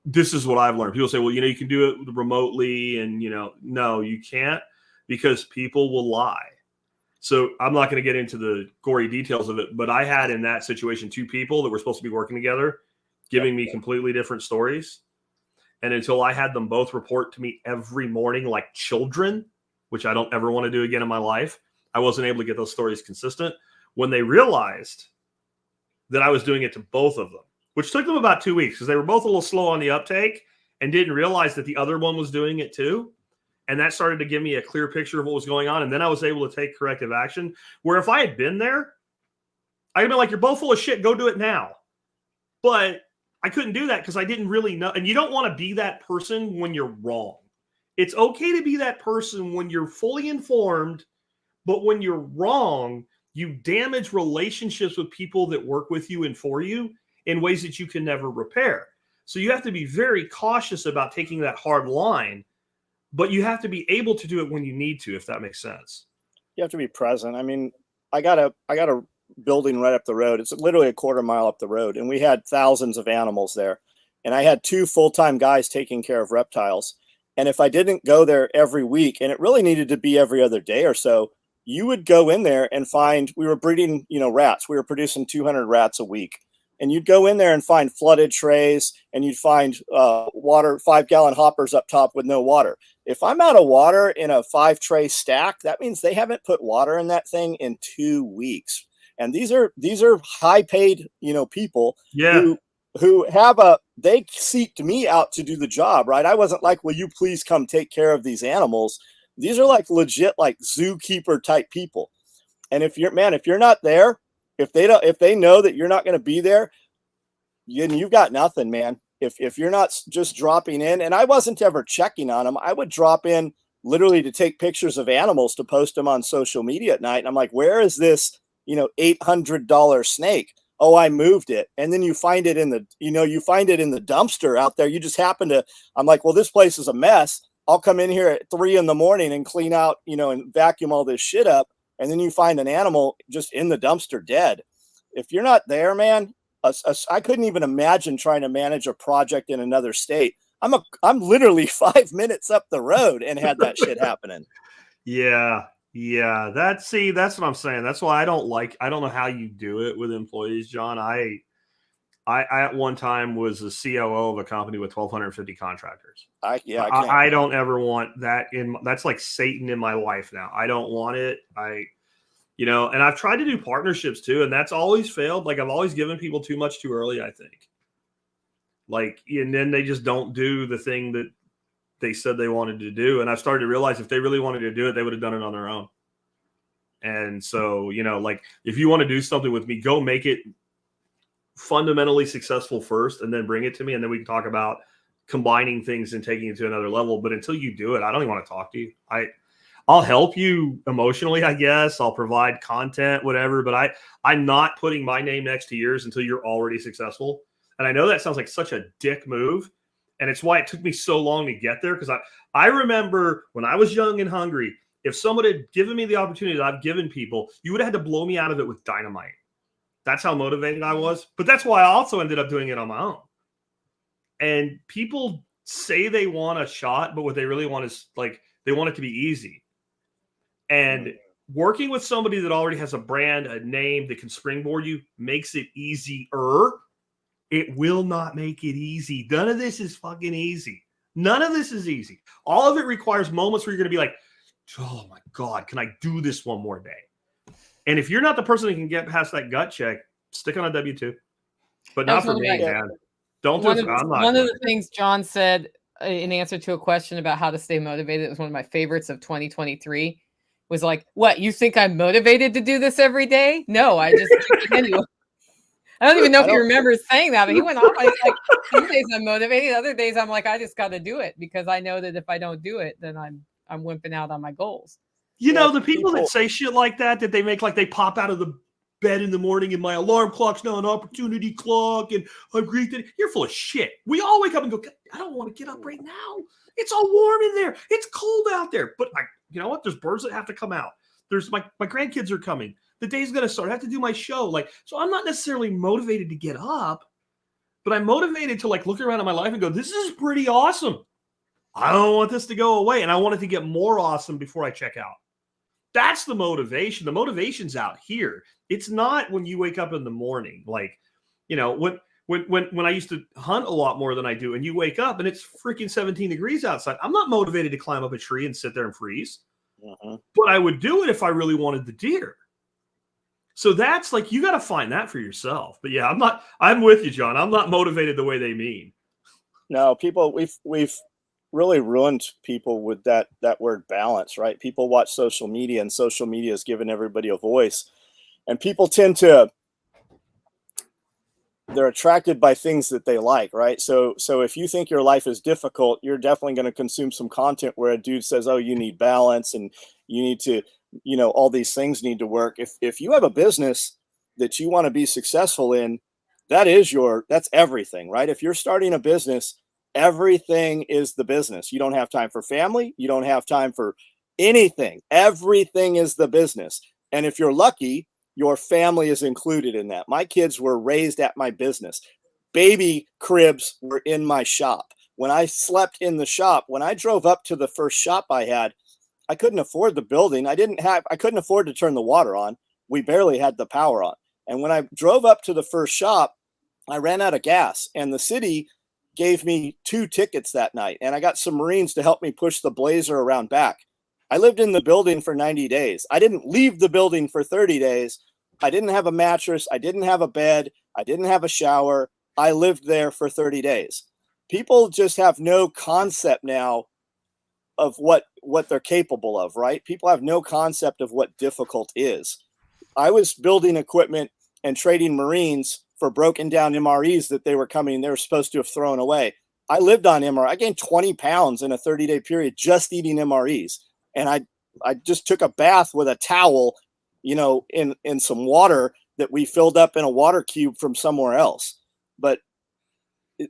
this is what I've learned. People say, well, you can do it remotely. And, no, you can't, because people will lie. So I'm not going to get into the gory details of it, but I had in that situation 2 people that were supposed to be working together, giving me completely different stories. And until I had them both report to me every morning like children, which I don't ever want to do again in my life, I wasn't able to get those stories consistent. When they realized that I was doing it to both of them, which took them about 2 weeks because they were both a little slow on the uptake and didn't realize that the other one was doing it too. And that started to give me a clear picture of what was going on. And then I was able to take corrective action, where if I had been there, I'd have been like, you're both full of shit. Go do it now. But I couldn't do that because I didn't really know. And you don't want to be that person when you're wrong. It's okay to be that person when you're fully informed, but when you're wrong, you damage relationships with people that work with you and for you in ways that you can never repair. So you have to be very cautious about taking that hard line, but you have to be able to do it when you need to, if that makes sense. You have to be present. I mean, I got a building right up the road. It's literally a quarter mile up the road, and we had thousands of animals there. And I had 2 full-time guys taking care of reptiles. And if I didn't go there every week, and it really needed to be every other day or so, you would go in there and find, we were breeding, rats. We were producing 200 rats a week. And you'd go in there and find flooded trays, and you'd find water, 5-gallon hoppers up top with no water. If I'm out of water in a 5-tray stack, that means they haven't put water in that thing in 2 weeks. And these are high paid, people who have they seeked me out to do the job, right? I wasn't like, will you please come take care of these animals? These are like legit, like zookeeper type people. And if you're not there, if they know that you're not going to be there, you've got nothing, man. If you're not just dropping in, and I wasn't ever checking on them, I would drop in literally to take pictures of animals to post them on social media at night. And I'm like, where is this, $800 snake? Oh, I moved it. And then you find it in the dumpster out there. You just happen to, I'm like, well, this place is a mess. I'll come in here at 3 a.m. and clean out, and vacuum all this shit up. And then you find an animal just in the dumpster dead. If you're not there, man, I couldn't even imagine trying to manage a project in another state. I'm literally 5 minutes up the road and had that shit happening. Yeah. That's what I'm saying. That's why I don't know how you do it with employees, John. I at one time was a COO of a company with 1,250 contractors. I don't ever want that that's like Satan in my life now. I don't want it. And I've tried to do partnerships too, and that's always failed. Like, I've always given people too much too early, I think. Like, and then they just don't do the thing that they said they wanted to do. And I've started to realize if they really wanted to do it, they would have done it on their own. And so, like, if you want to do something with me, go make it fundamentally successful first and then bring it to me. And then we can talk about combining things and taking it to another level. But until you do it, I don't even want to talk to you. I'll help you emotionally, I guess. I'll provide content, whatever. But I'm not putting my name next to yours until you're already successful. And I know that sounds like such a dick move. And it's why it took me so long to get there. Because I remember when I was young and hungry, if someone had given me the opportunity that I've given people, you would have had to blow me out of it with dynamite. That's how motivated I was. But that's why I also ended up doing it on my own. And people say they want a shot, but what they really want is, like, they want it to be easy. And working with somebody that already has a brand, a name that can springboard you makes it easier. It will not make it easy. None of this is fucking easy. None of this is easy. All of it requires moments where you're going to be like, oh my God, can I do this one more day? And if you're not the person that can get past that gut check, stick on a W-2. But not for me, man. Don't do it. One of the things John said in answer to a question about how to stay motivated, it was one of my favorites of 2023, was like, what, you think I'm motivated to do this every day? No, I just anyway. I don't even know if he remembers saying that, but he went on like, some days I'm motivated, other days I'm like, I just got to do it because I know that if I don't do it, then I'm wimping out on my goals. The people that say shit like that they make like they pop out of the bed in the morning and my alarm clock's now an opportunity clock and I'm great. You're full of shit. We all wake up and go, I don't want to get up right now. It's all warm in there. It's cold out there. But you know what? There's birds that have to come out. There's my grandkids are coming. The day's going to start. I have to do my show. So I'm not necessarily motivated to get up, but I'm motivated to look around at my life and go, this is pretty awesome. I don't want this to go away. And I want it to get more awesome before I check out. That's the motivation. The motivation's out here. It's not when you wake up in the morning. Like, you know, when I used to hunt a lot more than I do, and you wake up and it's freaking 17 degrees outside, I'm not motivated to climb up a tree and sit there and freeze. But I would do it if I really wanted the deer. So that's like, you got to find that for yourself. But yeah, I'm with you, John. I'm not motivated the way they mean. No, people, we've really ruined people with that word balance, right? People watch social media, and social media has given everybody a voice, and people they're attracted by things that they like, right? So if you think your life is difficult, you're definitely going to consume some content where a dude says, oh, you need balance and you need to, you know, all these things need to work. If you have a business that you want to be successful in, that's everything, right? If you're starting a business, everything is the business. You don't have time for family. You don't have time for anything. Everything is the business. And if you're lucky, your family is included in that. My kids were raised at my business. Baby cribs were in my shop. When I slept in the shop, when I drove up to the first shop I had, I couldn't afford the building. I couldn't afford to turn the water on. We barely had the power on. And when I drove up to the first shop, I ran out of gas, and the city gave me 2 tickets that night. And I got some Marines to help me push the Blazer around back. I lived in the building for 90 days. I didn't leave the building for 30 days. I didn't have a mattress. I didn't have a bed. I didn't have a shower. I lived there for 30 days. People just have no concept now of what they're capable of, right? People have no concept of what difficult is. I was building equipment and trading Marines for broken down MREs that they were supposed to have thrown away. I lived on MRE. I gained 20 pounds in a 30-day period just eating MREs. And I just took a bath with a towel, you know, in some water that we filled up in a water cube from somewhere else. But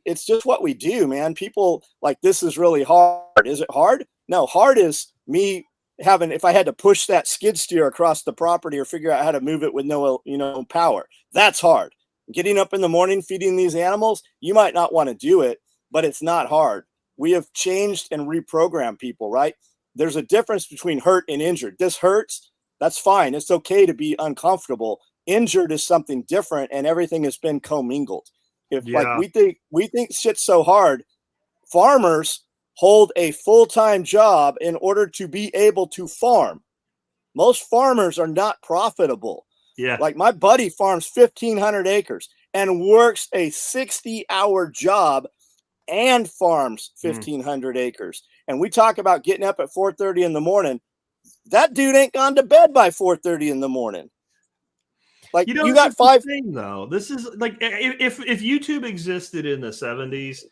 it's just what we do, man. People like, this is really hard. Is it hard? No, hard is me if I had to push that skid steer across the property or figure out how to move it with no, you know, power. That's hard. Getting up in the morning, feeding these animals, you might not want to do it, but it's not hard. We have changed and reprogrammed people, right? There's a difference between hurt and injured. This hurts. That's fine. It's okay to be uncomfortable. Injured is something different, and everything has been commingled. Like we think shit's so hard, farmers hold a full-time job in order to be able to farm. Most farmers are not profitable. Yeah. Like my buddy farms 1,500 acres and works a 60-hour job and farms 1,500 acres. And we talk about getting up at 4:30 in the morning. That dude ain't gone to bed by 4:30 in the morning. Like, you got 5 thing, though. This is like, if YouTube existed in the 70s,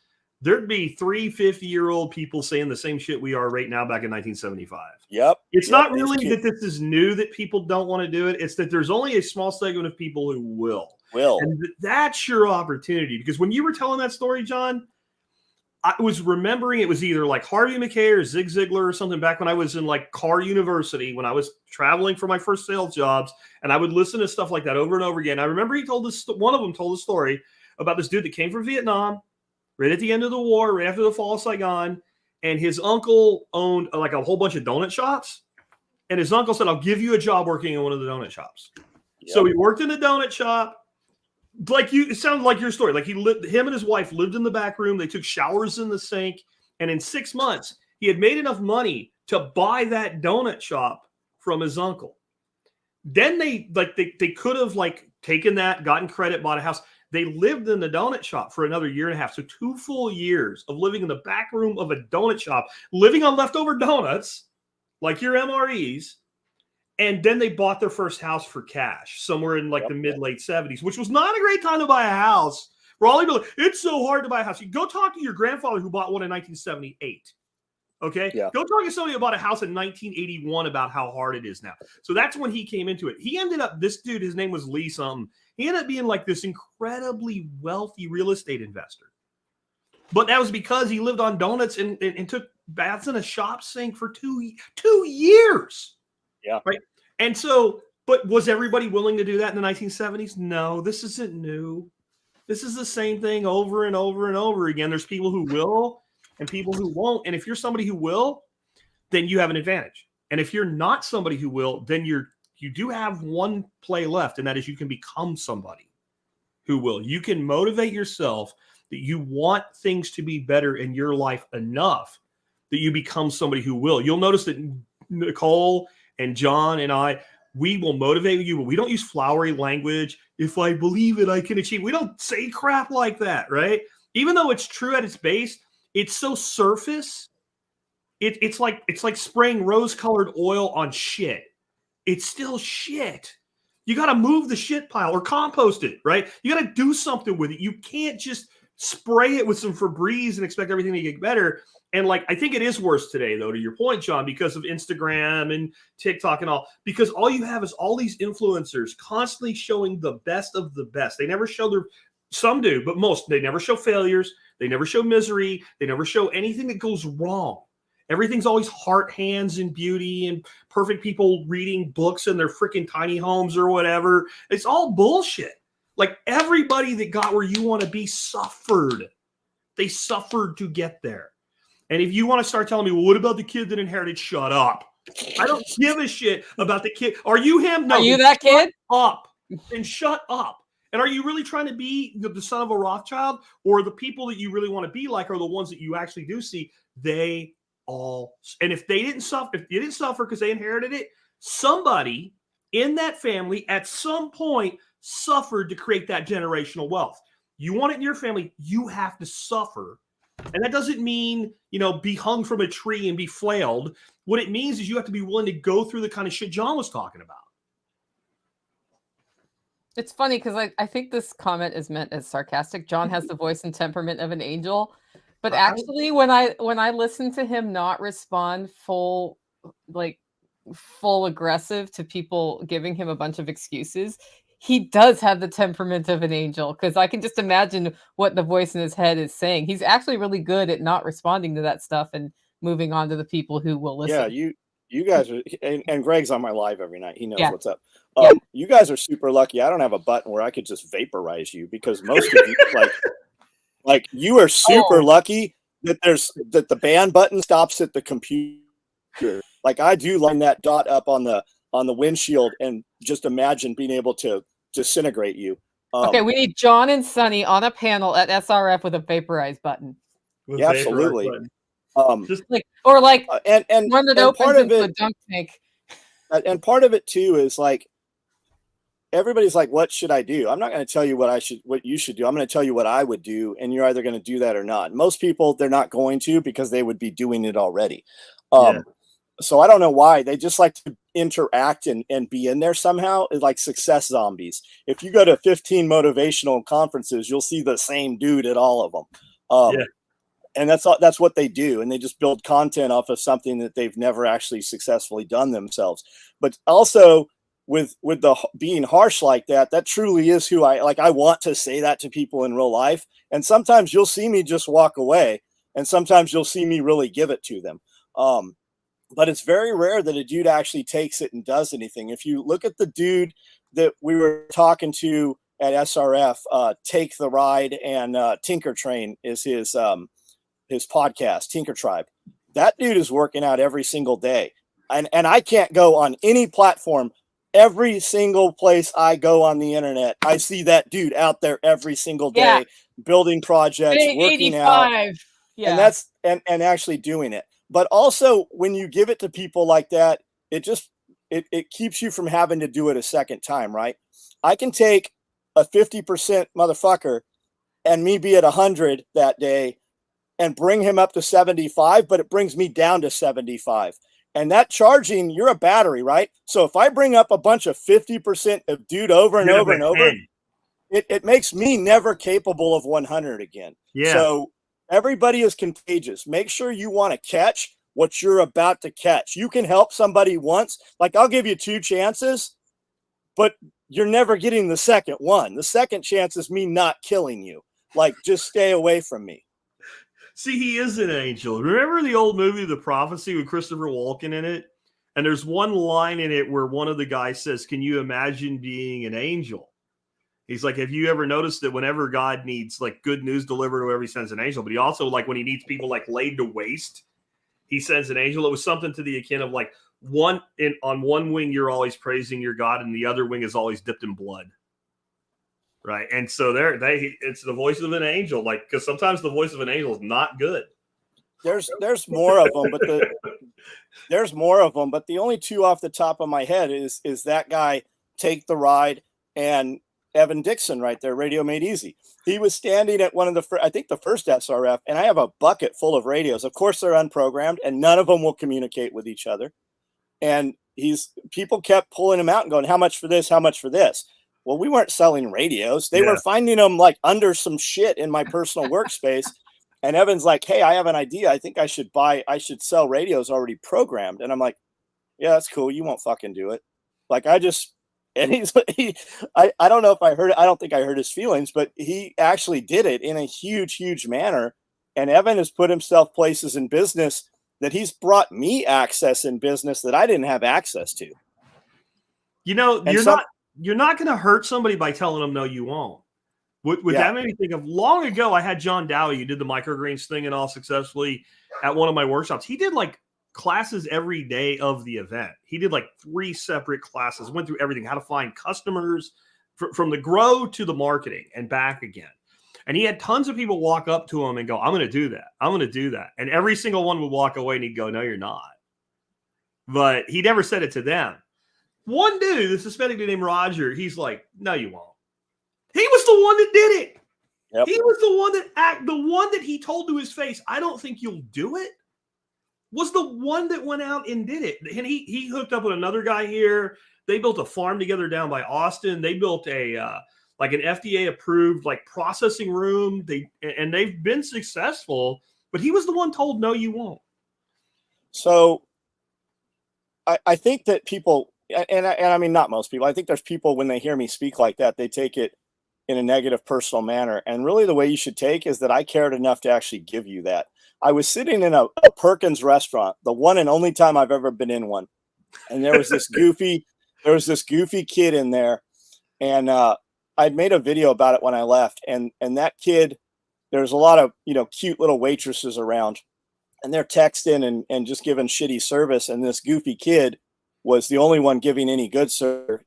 there'd be 3 50-year-old people saying the same shit we are right now back in 1975. Yep. It's not really that this is new that people don't want to do it. It's that there's only a small segment of people who will. And that's your opportunity. Because when you were telling that story, John, I was remembering it was either like Harvey McKay or Zig Ziglar or something back when I was in like car university, when I was traveling for my first sales jobs, and I would listen to stuff like that over and over again. I remember one of them told a story about this dude that came from Vietnam right at the end of the war, right after the fall of Saigon, and his uncle owned like a whole bunch of donut shops, and his uncle said, I'll give you a job working in one of the donut shops. Yep. So he worked in a donut shop. It sounded like your story. Like him and his wife lived in the back room. They took showers in the sink. And in 6 months, he had made enough money to buy that donut shop from his uncle. Then they could have like taken that, gotten credit, bought a house. They lived in the donut shop for another 1.5 years. So 2 full years of living in the back room of a donut shop, living on leftover donuts, like your MREs. And then they bought their first house for cash somewhere in like the mid-late 70s, which was not a great time to buy a house. For all people, it's so hard to buy a house. You go talk to your grandfather who bought one in 1978. Okay? Yeah. Go talk to somebody who bought a house in 1981 about how hard it is now. So that's when he came into it. He ended up, this dude, his name was Lee something. He ended up being like this incredibly wealthy real estate investor. But that was because he lived on donuts and took baths in a shop sink for 2 years. Yeah. Right. And so, but was everybody willing to do that in the 1970s? No, this isn't new. This is the same thing over and over and over again. There's people who will and people who won't. And if you're somebody who will, then you have an advantage. And if you're not somebody who will, then you do have one play left, and that is you can become somebody who will. You can motivate yourself that you want things to be better in your life enough that you become somebody who will. You'll notice that Nicole and John and I, we will motivate you, but we don't use flowery language. If I believe it, I can achieve. We don't say crap like that, right? Even though it's true at its base, it's so surface. It's like spraying rose-colored oil on shit. It's still shit. You got to move the shit pile or compost it, right? You got to do something with it. You can't just spray it with some Febreze and expect everything to get better. And like, I think it is worse today, though, to your point, John, because of Instagram and TikTok and all, because all you have is all these influencers constantly showing the best of the best. They never show some do, but most, they never show failures. They never show misery. They never show anything that goes wrong. Everything's always heart, hands, and beauty and perfect people reading books in their freaking tiny homes or whatever. It's all bullshit. Like, everybody that got where you want to be suffered. They suffered to get there. And if you want to start telling me, well, what about the kid that inherited? Shut up. I don't give a shit about the kid. Are you him? No. Are you that kid? Up. And shut up. And are you really trying to be the son of a Rothschild? Or the people that you really want to be like are the ones that you actually do see? They all. And if they didn't suffer, if you didn't suffer because they inherited it, somebody in that family at some point suffered to create that generational wealth. You want it in your family, you have to suffer. And that doesn't mean, be hung from a tree and be flailed. What it means is you have to be willing to go through the kind of shit John was talking about. It's funny because I think this comment is meant as sarcastic. John has the voice and temperament of an angel. But actually, when I listen to him not respond full aggressive to people giving him a bunch of excuses, he does have the temperament of an angel, because I can just imagine what the voice in his head is saying. He's actually really good at not responding to that stuff and moving on to the people who will listen. Yeah, you guys are, and Greg's on my live every night. He knows what's up. Yeah. You guys are super lucky. I don't have a button where I could just vaporize you, because most of you, like you are super lucky that the ban button stops at the computer. Like, I do line that dot up on the windshield and just imagine being able to disintegrate you. Okay, we need John and Sonny on a panel at SRF with a vaporize button. Yeah, absolutely. Just and one that opens part of into it, a dunk tank. And part of it too is like, everybody's like, what should I do? I'm not going to tell you what you should do. I'm going to tell you what I would do, and you're either going to do that or not. Most people, they're not going to, because they would be doing it already. So I don't know why. They just like to interact and be in there somehow. It's like success zombies. If you go to 15 motivational conferences, you'll see the same dude at all of them. And that's what they do. And they just build content off of something that they've never actually successfully done themselves. But also with the being harsh like that truly is who I want to say that to people in real life. And sometimes you'll see me just walk away, and sometimes you'll see me really give it to them. But it's very rare that a dude actually takes it and does anything. If you look at the dude that we were talking to at SRF, Take the Ride, and Tinker Train is his podcast, Tinker Tribe. That dude is working out every single day. And I can't go on any platform. Every single place I go on the internet, I see that dude out there every single day, building projects, working 85. out. Yeah. And actually doing it. But also, when you give it to people like that, it keeps you from having to do it a second time, right? I can take a 50% motherfucker and me be at 100 that day and bring him up to 75, but it brings me down to 75. And that charging, you're a battery, right? So if I bring up a bunch of 50% of dude over and over and over, it makes me never capable of 100 again. Yeah. So everybody is contagious. Make sure you want to catch what you're about to catch. You can help somebody once. Like, I'll give you 2 chances, but you're never getting the second one. The second chance is me not killing you. Like, just stay away from me. See, he is an angel. Remember the old movie, The Prophecy, with Christopher Walken in it? And there's one line in it where one of the guys says, can you imagine being an angel? He's like, have you ever noticed that whenever God needs like good news delivered or whatever, he sends an angel? But he also, like, when he needs people like laid to waste, he sends an angel. It was something to the akin of like, on one wing you're always praising your God, and the other wing is always dipped in blood. Right. And so it's the voice of an angel, like, because sometimes the voice of an angel is not good. There's more of them, but the only two off the top of my head is that guy Take the Ride and Evan Dixon right there, Radio Made Easy. He was standing at one of the I think the first SRF, and I have a bucket full of radios. Of course they're unprogrammed and none of them will communicate with each other. And people kept pulling him out and going, how much for this? How much for this? Well, we weren't selling radios. They were finding them like under some shit in my personal workspace. And Evan's like, hey, I have an idea. I think I should sell radios already programmed. And I'm like, yeah, that's cool. You won't fucking do it. Like I don't know if I heard it. I don't think I heard his feelings, but he actually did it in a huge, huge manner. And Evan has put himself places in business that he's brought me access in business that I didn't have access to. You know, you're not going to hurt somebody by telling them no, you won't. That made me think of long ago. I had John Dowie, who did the microgreens thing and all successfully at one of my workshops. He did like classes every day of the event. He did like 3 separate classes, went through everything, how to find customers from the grow to the marketing and back again. And he had tons of people walk up to him and go, I'm going to do that. I'm going to do that. And every single one would walk away and he'd go, no, you're not. But he never said it to them. One dude, this Hispanic dude named Roger, he's like, no, you won't. He was the one that did it. Yep. He was the one that he told to his face, I don't think you'll do it, was the one that went out and did it. And he hooked up with another guy here. They built a farm together down by Austin. They built like an FDA approved like processing room. They've been successful, but he was the one told, no, you won't. So I think that people, and I mean, not most people, I think there's people when they hear me speak like that, they take it in a negative personal manner. And really the way you should take is that I cared enough to actually give you that. I was sitting in a Perkins restaurant, the one and only time I've ever been in one. And there was this goofy kid in there. And I'd made a video about it when I left. And that kid, there's a lot of, cute little waitresses around and they're texting and just giving shitty service. And this goofy kid was the only one giving any good service.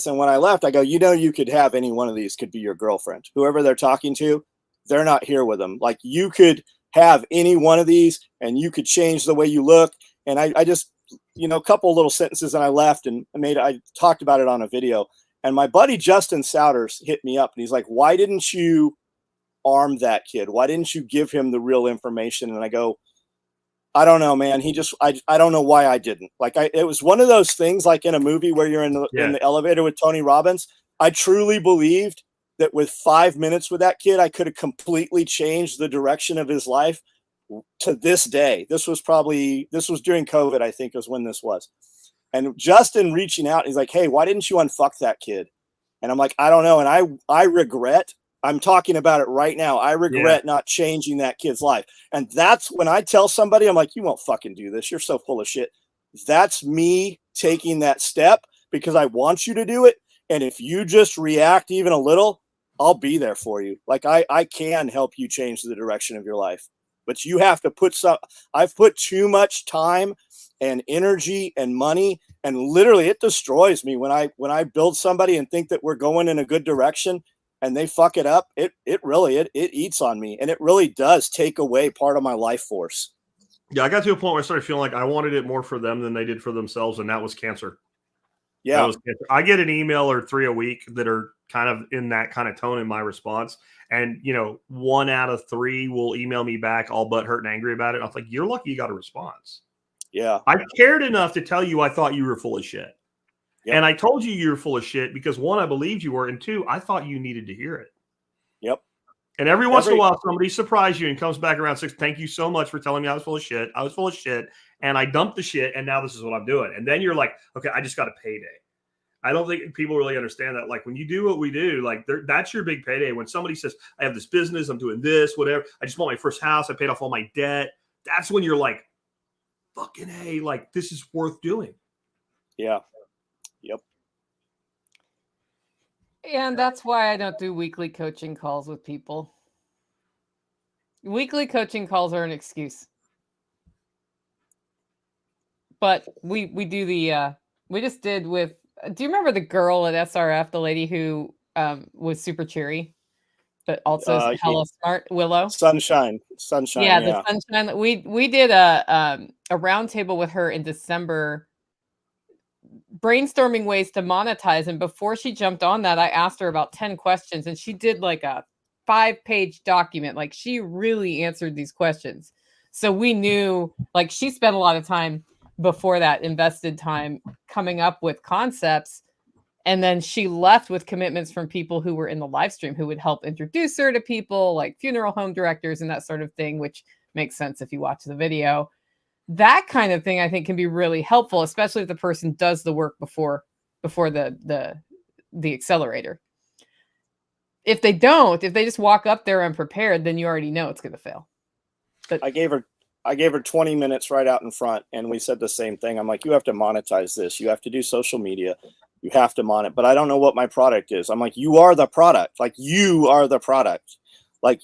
And when I left, I go, you could have any one of these could be your girlfriend. Whoever they're talking to, they're not here with them. Like you could have any one of these and you could change the way you look. And I just, a couple little sentences and I left and I talked about it on a video. And my buddy, Justin Souders, hit me up and he's like, why didn't you arm that kid? Why didn't you give him the real information? And I go, I don't know, man. I don't know why I didn't. Like it was one of those things like in a movie where you're in the elevator with Tony Robbins. I truly believed that with 5 minutes with that kid, I could have completely changed the direction of his life to this day. This was during COVID, I think was when this was. And Justin reaching out, he's like, hey, why didn't you unfuck that kid? And I'm like, I don't know. And I regret, I'm talking about it right now. I regret not changing that kid's life. And that's when I tell somebody, I'm like, you won't fucking do this. You're so full of shit. That's me taking that step because I want you to do it. And if you just react even a little, I'll be there for you. Like I can help you change the direction of your life, but you have to I've put too much time and energy and money, and literally it destroys me when I build somebody and think that we're going in a good direction and they fuck it up. It really eats on me, and it really does take away part of my life force. Yeah. I got to a point where I started feeling like I wanted it more for them than they did for themselves. And that was cancer. Yeah. I get an email or 3 a week that are kind of in that kind of tone in my response. And, 1 out of 3 will email me back all but hurt and angry about it. I was like, you're lucky you got a response. Yeah. I cared enough to tell you I thought you were full of shit. Yep. And I told you were full of shit because 1, I believed you were. And 2, I thought you needed to hear it. Yep. And every once in a while, somebody surprises you and comes back around 6. Thank you so much for telling me I was full of shit. I was full of shit. And I dumped the shit. And now this is what I'm doing. And then you're like, okay, I just got a payday. I don't think people really understand that. Like when you do what we do, like that's your big payday. When somebody says, I have this business, I'm doing this, whatever. I just bought my first house. I paid off all my debt. That's when you're like, fucking hey, like this is worth doing. Yeah. Yep. And that's why I don't do weekly coaching calls with people. Weekly coaching calls are an excuse. but we do the we just did with. Do you remember the girl at SRF, the lady who was super cheery, but also Yeah, hella smart, Willow? sunshine, Yeah, the yeah. sunshine. We did a roundtable with her in December, brainstorming ways to monetize. And before she jumped on that, I asked her about 10 questions, and she did like a 5-page document. Like, she really answered these questions. So we knew, like, she spent a lot of time before that, invested time coming up with concepts. And then she left with commitments from people who were in the live stream who would help introduce her to people like funeral home directors and that sort of thing, which makes sense if you watch the video. That kind of thing I think can be really helpful, especially if the person does the work before the accelerator. If they don't, if they just walk up there unprepared, then you already know it's going to fail. But I gave her 20 minutes right out in front, and we said the same thing. I'm like, you have to monetize this. You have to do social media. You have to mon it. But I don't know what my product is. I'm like, you are the product. Like, you are the product. Like,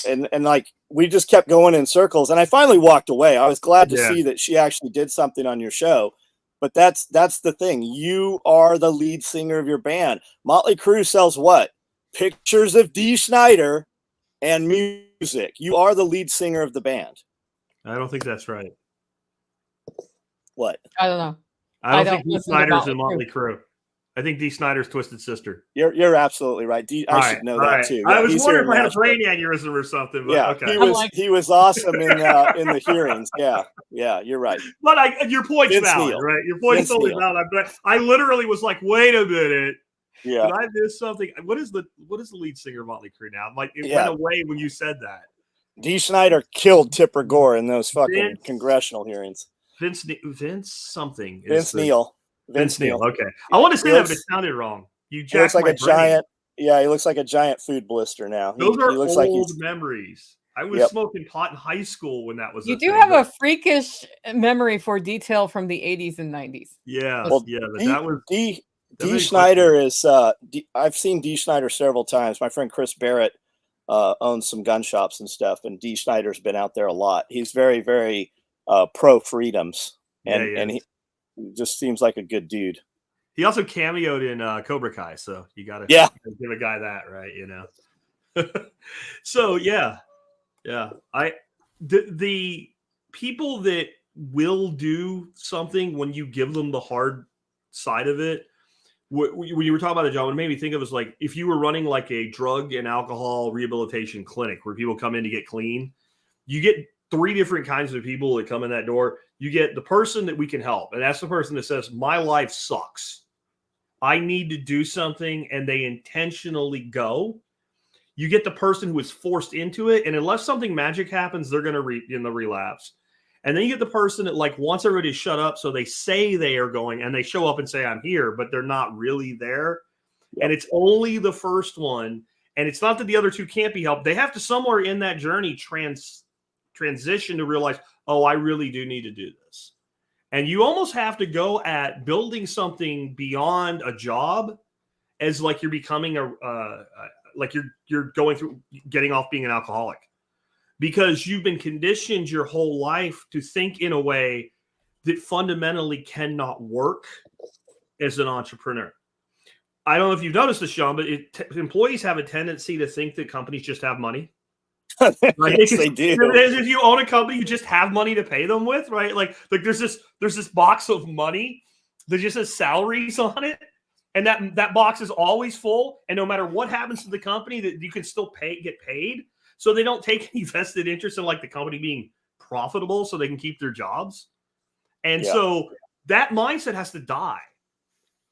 and like, we just kept going in circles. And I finally walked away. I was glad to see that she actually did something on your show. But that's the thing. You are the lead singer of your band. Motley Crue sells what? Pictures of Dee Snider and music. You are the lead singer of the band. I don't think that's right. What? I don't know. I don't think Dee listen to Snider's in Motley Motley Crue. I think Dee Snider's Twisted Sister. You're absolutely right. I should know that too. I was he's wondering here if I in had a brain Nashville. aneurysm or something. But Yeah, okay. he was awesome in the hearings. Yeah, you're right. But your point's Vince valid, Neil. right? Your point's Vince totally Neil. valid. But I literally was like, wait a minute. Yeah. Did I miss something? What is the lead singer of Motley Crue now? Like, it Yeah. went away when you said that. Dee Snider killed Tipper Gore in those fucking congressional hearings. Vince something. Vince Neil. Vince Neil. Okay. I want to say that, but it sounded wrong. You He looks like my a giant. Yeah, he looks like a giant food blister now. Those are he looks old memories. I was smoking pot in high school when that was. You do have a freakish memory for detail from the 80s and 90s. Yeah, well, yeah. But that was Dee Snider is. I've seen Dee Snider several times. My friend Chris Barrett owns some gun shops and stuff, and Dee Snider's been out there a lot. He's very, very pro freedoms, and he just seems like a good dude. He also cameoed in Cobra Kai, so you got to give a guy that, right? You know. So yeah. The people that will do something when you give them the hard side of it. When you were talking about it, John, what made me think of was like if you were running like a drug and alcohol rehabilitation clinic where people come in to get clean, you get 3 different kinds of people that come in that door. You get the person that we can help, and that's the person that says, "My life sucks. I need to do something," and they intentionally go. You get the person who is forced into it, and unless something magic happens, they're going to in the relapse. And then you get the person that like wants everybody to shut up, so they say they are going, and they show up and say, "I'm here," but they're not really there. Yep. And it's only the first one, and it's not that the other 2 can't be helped. They have to somewhere in that journey transition to realize, oh, I really do need to do this. And you almost have to go at building something beyond a job as like you're becoming like you're going through getting off being an alcoholic, because you've been conditioned your whole life to think in a way that fundamentally cannot work as an entrepreneur. I don't know if you've noticed this, Sean, but employees have a tendency to think that companies just have money. Right? Yes, they do. If you own a company, you just have money to pay them with, right? Like there's this box of money that just has salaries on it, and that box is always full. And no matter what happens to the company, that you can still get paid. So they don't take any vested interest in like the company being profitable, so they can keep their jobs. And so that mindset has to die.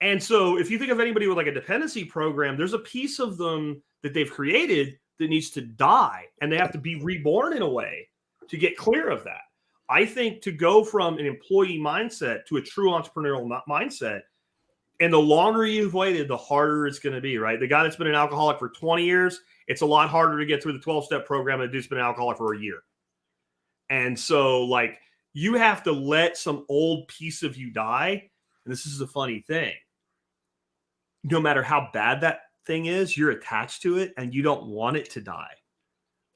And so if you think of anybody with like a dependency program, there's a piece of them that they've created that needs to die, and they have to be reborn in a way to get clear of that. I think to go from an employee mindset to a true entrepreneurial mindset, and the longer you've waited, the harder it's going to be, right? The guy that's been an alcoholic for 20 years, it's a lot harder to get through the 12-step program than who's been an alcoholic for a year. And so like you have to let some old piece of you die. And this is the funny thing. No matter how bad that thing is, you're attached to it and you don't want it to die.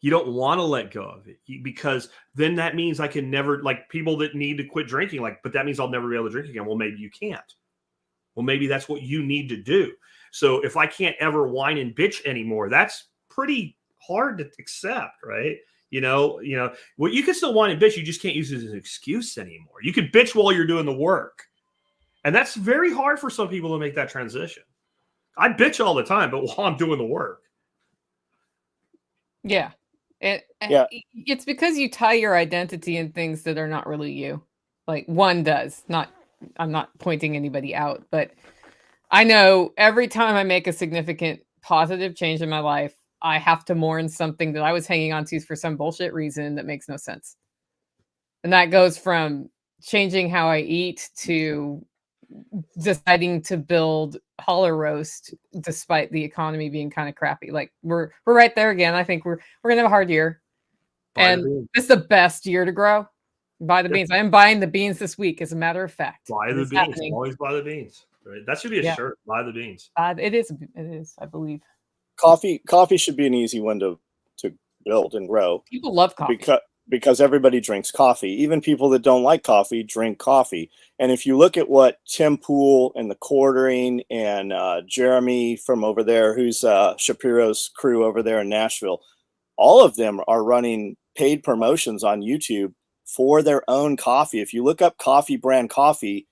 You don't want to let go of it because then that means I can never, like people that need to quit drinking, like, but that means I'll never be able to drink again. Well, maybe you can't. Well, maybe that's what you need to do. So if I can't ever whine and bitch anymore, that's pretty hard to accept, right? Well, you can still whine and bitch. You just can't use it as an excuse anymore. You can bitch while you're doing the work. And that's very hard for some people to make that transition. I bitch all the time, but while I'm doing the work. Yeah. It's because you tie your identity in things that are not really you. Like one does. I'm not pointing anybody out, but I know every time I make a significant positive change in my life, I have to mourn something that I was hanging on to for some bullshit reason that makes no sense. And that goes from changing how I eat to deciding to build holler roast despite the economy being kind of crappy. Like we're right there again. I think we're gonna have a hard year. And it's the best year to grow. Buy the beans. I am buying the beans this week, as a matter of fact. Buy the beans. Happening. Always buy the beans. Right? That should be a shirt. Buy the beans. It is, I believe. Coffee should be an easy one to build and grow. People love coffee. Because everybody drinks coffee. Even people that don't like coffee drink coffee. And if you look at what Tim Pool and the Quartering and Jeremy from over there, who's Shapiro's crew over there in Nashville, all of them are running paid promotions on YouTube for their own coffee. If you look up coffee brand coffee,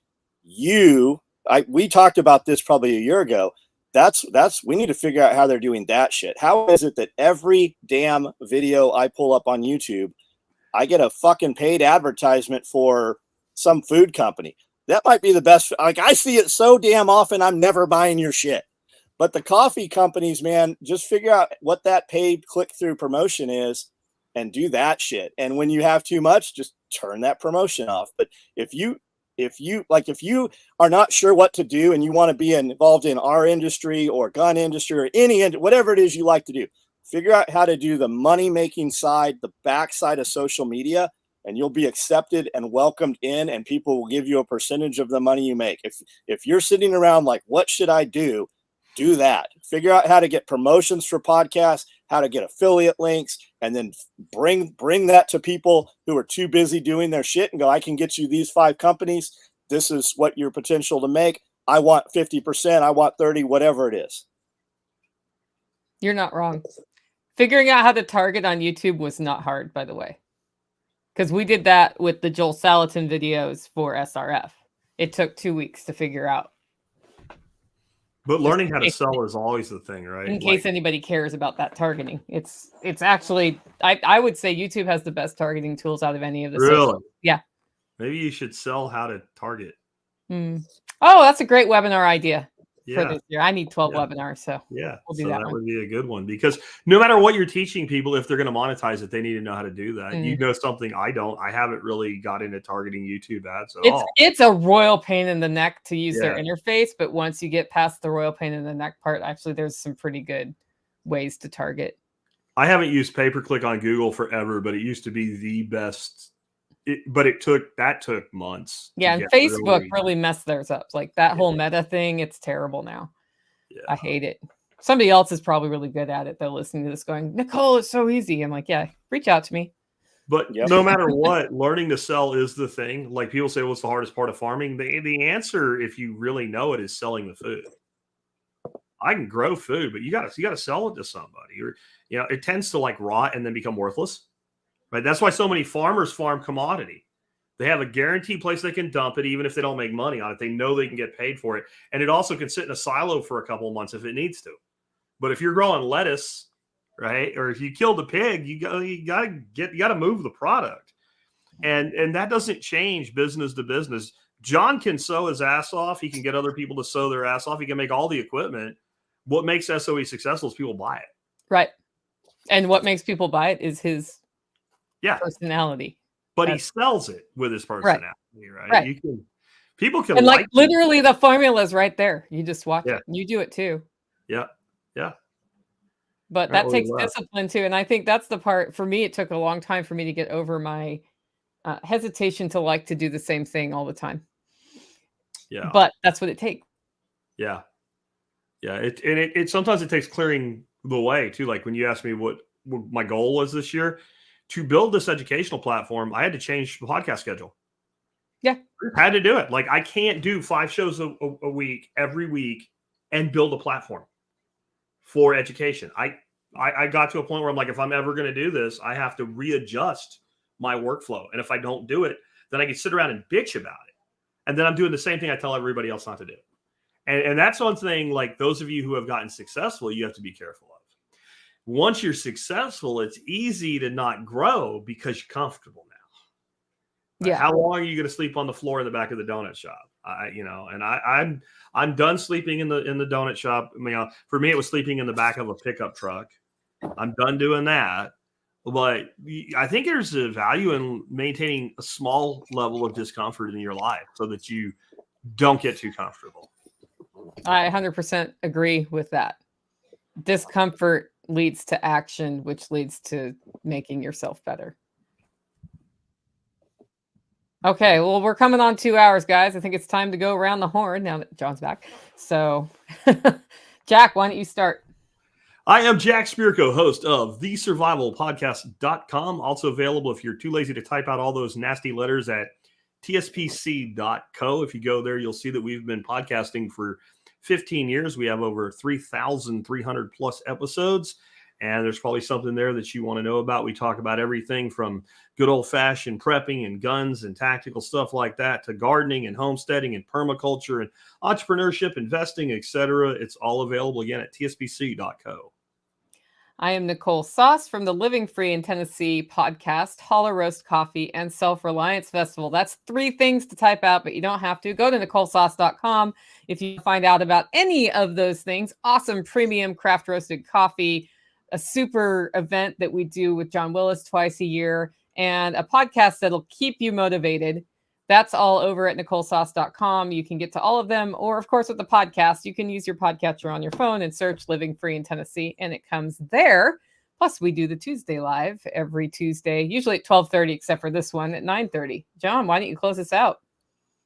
we talked about this probably a year ago. We need to figure out how they're doing that shit. How is it that every damn video I pull up on YouTube, I get a fucking paid advertisement for some food company? That might be the best. Like, I see it so damn often, I'm never buying your shit. But the coffee companies, man, just figure out what that paid click-through promotion is and do that shit. And when you have too much, just turn that promotion off. But if you are not sure what to do and you want to be involved in our industry or gun industry or whatever it is you like to do, figure out how to do the money-making side, the backside of social media, and you'll be accepted and welcomed in, and people will give you a percentage of the money you make. If you're sitting around like, what should I do? Do that. Figure out how to get promotions for podcasts, how to get affiliate links, and then bring that to people who are too busy doing their shit and go, I can get you these 5 companies. This is what your potential to make. I want 50%. I want 30, whatever it is. You're not wrong. Figuring out how to target on YouTube was not hard, by the way, because we did that with the Joel Salatin videos for SRF. It took 2 weeks to figure out. But learning how to sell is always the thing, right? In case anybody cares about that targeting. It's actually, I would say YouTube has the best targeting tools out of any of the Really? Yeah. Maybe you should sell how to target. Oh, that's a great webinar idea. For this year. I need 12 webinars, so we'll do that would be a good one, because no matter what you're teaching people, if they're going to monetize it, they need to know how to do that. You know something I don't. I haven't really got into targeting YouTube ads at all. It's a royal pain in the neck to use their interface, but once you get past the royal pain in the neck part, actually there's some pretty good ways to target. I haven't used pay-per-click on Google forever, but it used to be the best. It took months. Yeah, and Facebook really messed theirs up. Like that whole meta thing, it's terrible now. Yeah. I hate it. Somebody else is probably really good at it, though, listening to this going, Nicole, it's so easy. I'm like, yeah, reach out to me. But no matter what, learning to sell is the thing. Like people say, what's the hardest part of farming? The answer, if you really know it, is selling the food. I can grow food, but you got to sell it to somebody. Or it tends to like rot and then become worthless. Right. That's why so many farmers farm commodity. They have a guaranteed place they can dump it, even if they don't make money on it. They know they can get paid for it. And it also can sit in a silo for a couple of months if it needs to. But if you're growing lettuce, right, or if you kill the pig, you got to move the product. And that doesn't change business to business. John can sew his ass off. He can get other people to sew their ass off. He can make all the equipment. What makes SOE successful is people buy it. Right. And what makes people buy it is his personality. But he sells it with his personality, right? People can, and like literally the formula is right there. You just watch it. You do it too. Yeah. But that takes discipline too. And I think that's the part for me. It took a long time for me to get over my hesitation to like to do the same thing all the time. Yeah. But that's what it takes. Yeah. It sometimes it takes clearing the way too. Like when you ask me what my goal was this year to build this educational platform. I had to change the podcast schedule. Yeah. I had to do it. Like, I can't do 5 shows a week, every week, and build a platform for education. I got to a point where I'm like, if I'm ever going to do this, I have to readjust my workflow. And if I don't do it, then I can sit around and bitch about it. And then I'm doing the same thing I tell everybody else not to do. And that's one thing, like, those of you who have gotten successful, you have to be careful of. Once you're successful, it's easy to not grow because you're comfortable now. Yeah. How long are you going to sleep on the floor in the back of the donut shop? I'm done sleeping in the donut shop. I mean, for me, it was sleeping in the back of a pickup truck. I'm done doing that. But I think there's a value in maintaining a small level of discomfort in your life so that you don't get too comfortable. I 100% agree with that. Discomfort leads to action, which leads to making yourself better. Okay, well, we're coming on 2 hours, guys. I think it's time to go around the horn now that John's back. So, Jack, why don't you start? I am Jack Spirko, host of thesurvivalpodcast.com. Also available if you're too lazy to type out all those nasty letters at tspc.co. If you go there, you'll see that we've been podcasting for 15 years. We have over 3,300 plus episodes, and there's probably something there that you want to know about. We talk about everything from good old-fashioned prepping and guns and tactical stuff like that to gardening and homesteading and permaculture and entrepreneurship, investing, etc. It's all available again at tspc.co. I am Nicole Sauce from the Living Free in Tennessee podcast, Holler Roast Coffee, and Self-Reliance Festival. That's 3 things to type out, but you don't have to. Go to NicoleSauce.com if you find out about any of those things. Awesome premium craft roasted coffee, a super event that we do with John Willis twice a year, and a podcast that'll keep you motivated. That's all over at NicoleSauce.com. You can get to all of them. Or, of course, with the podcast, you can use your podcatcher on your phone and search Living Free in Tennessee, and it comes there. Plus, we do the Tuesday Live every Tuesday, usually at 12:30, except for this one at 9:30. John, why don't you close us out?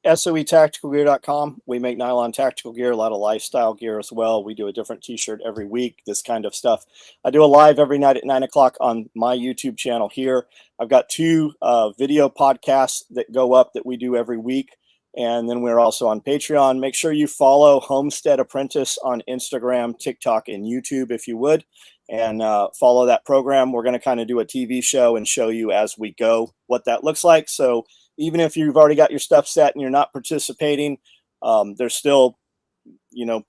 SOEtacticalgear.com. We make nylon tactical gear, a lot of lifestyle gear as well. We do a different t-shirt every week, this kind of stuff. I do a live every night at 9 o'clock on my YouTube channel here. I've got 2 video podcasts that go up that we do every week. And then we're also on Patreon. Make sure you follow Homestead Apprentice on Instagram, TikTok, and YouTube if you would. And follow that program. We're going to kind of do a TV show and show you as we go what that looks like. So even if you've already got your stuff set and you're not participating, there's still,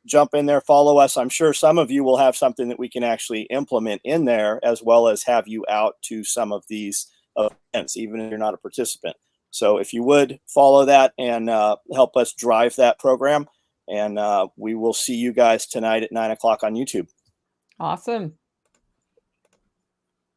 jump in there, follow us. I'm sure some of you will have something that we can actually implement in there, as well as have you out to some of these events, even if you're not a participant. So if you would follow that and help us drive that program, and we will see you guys tonight at 9 o'clock on YouTube. Awesome.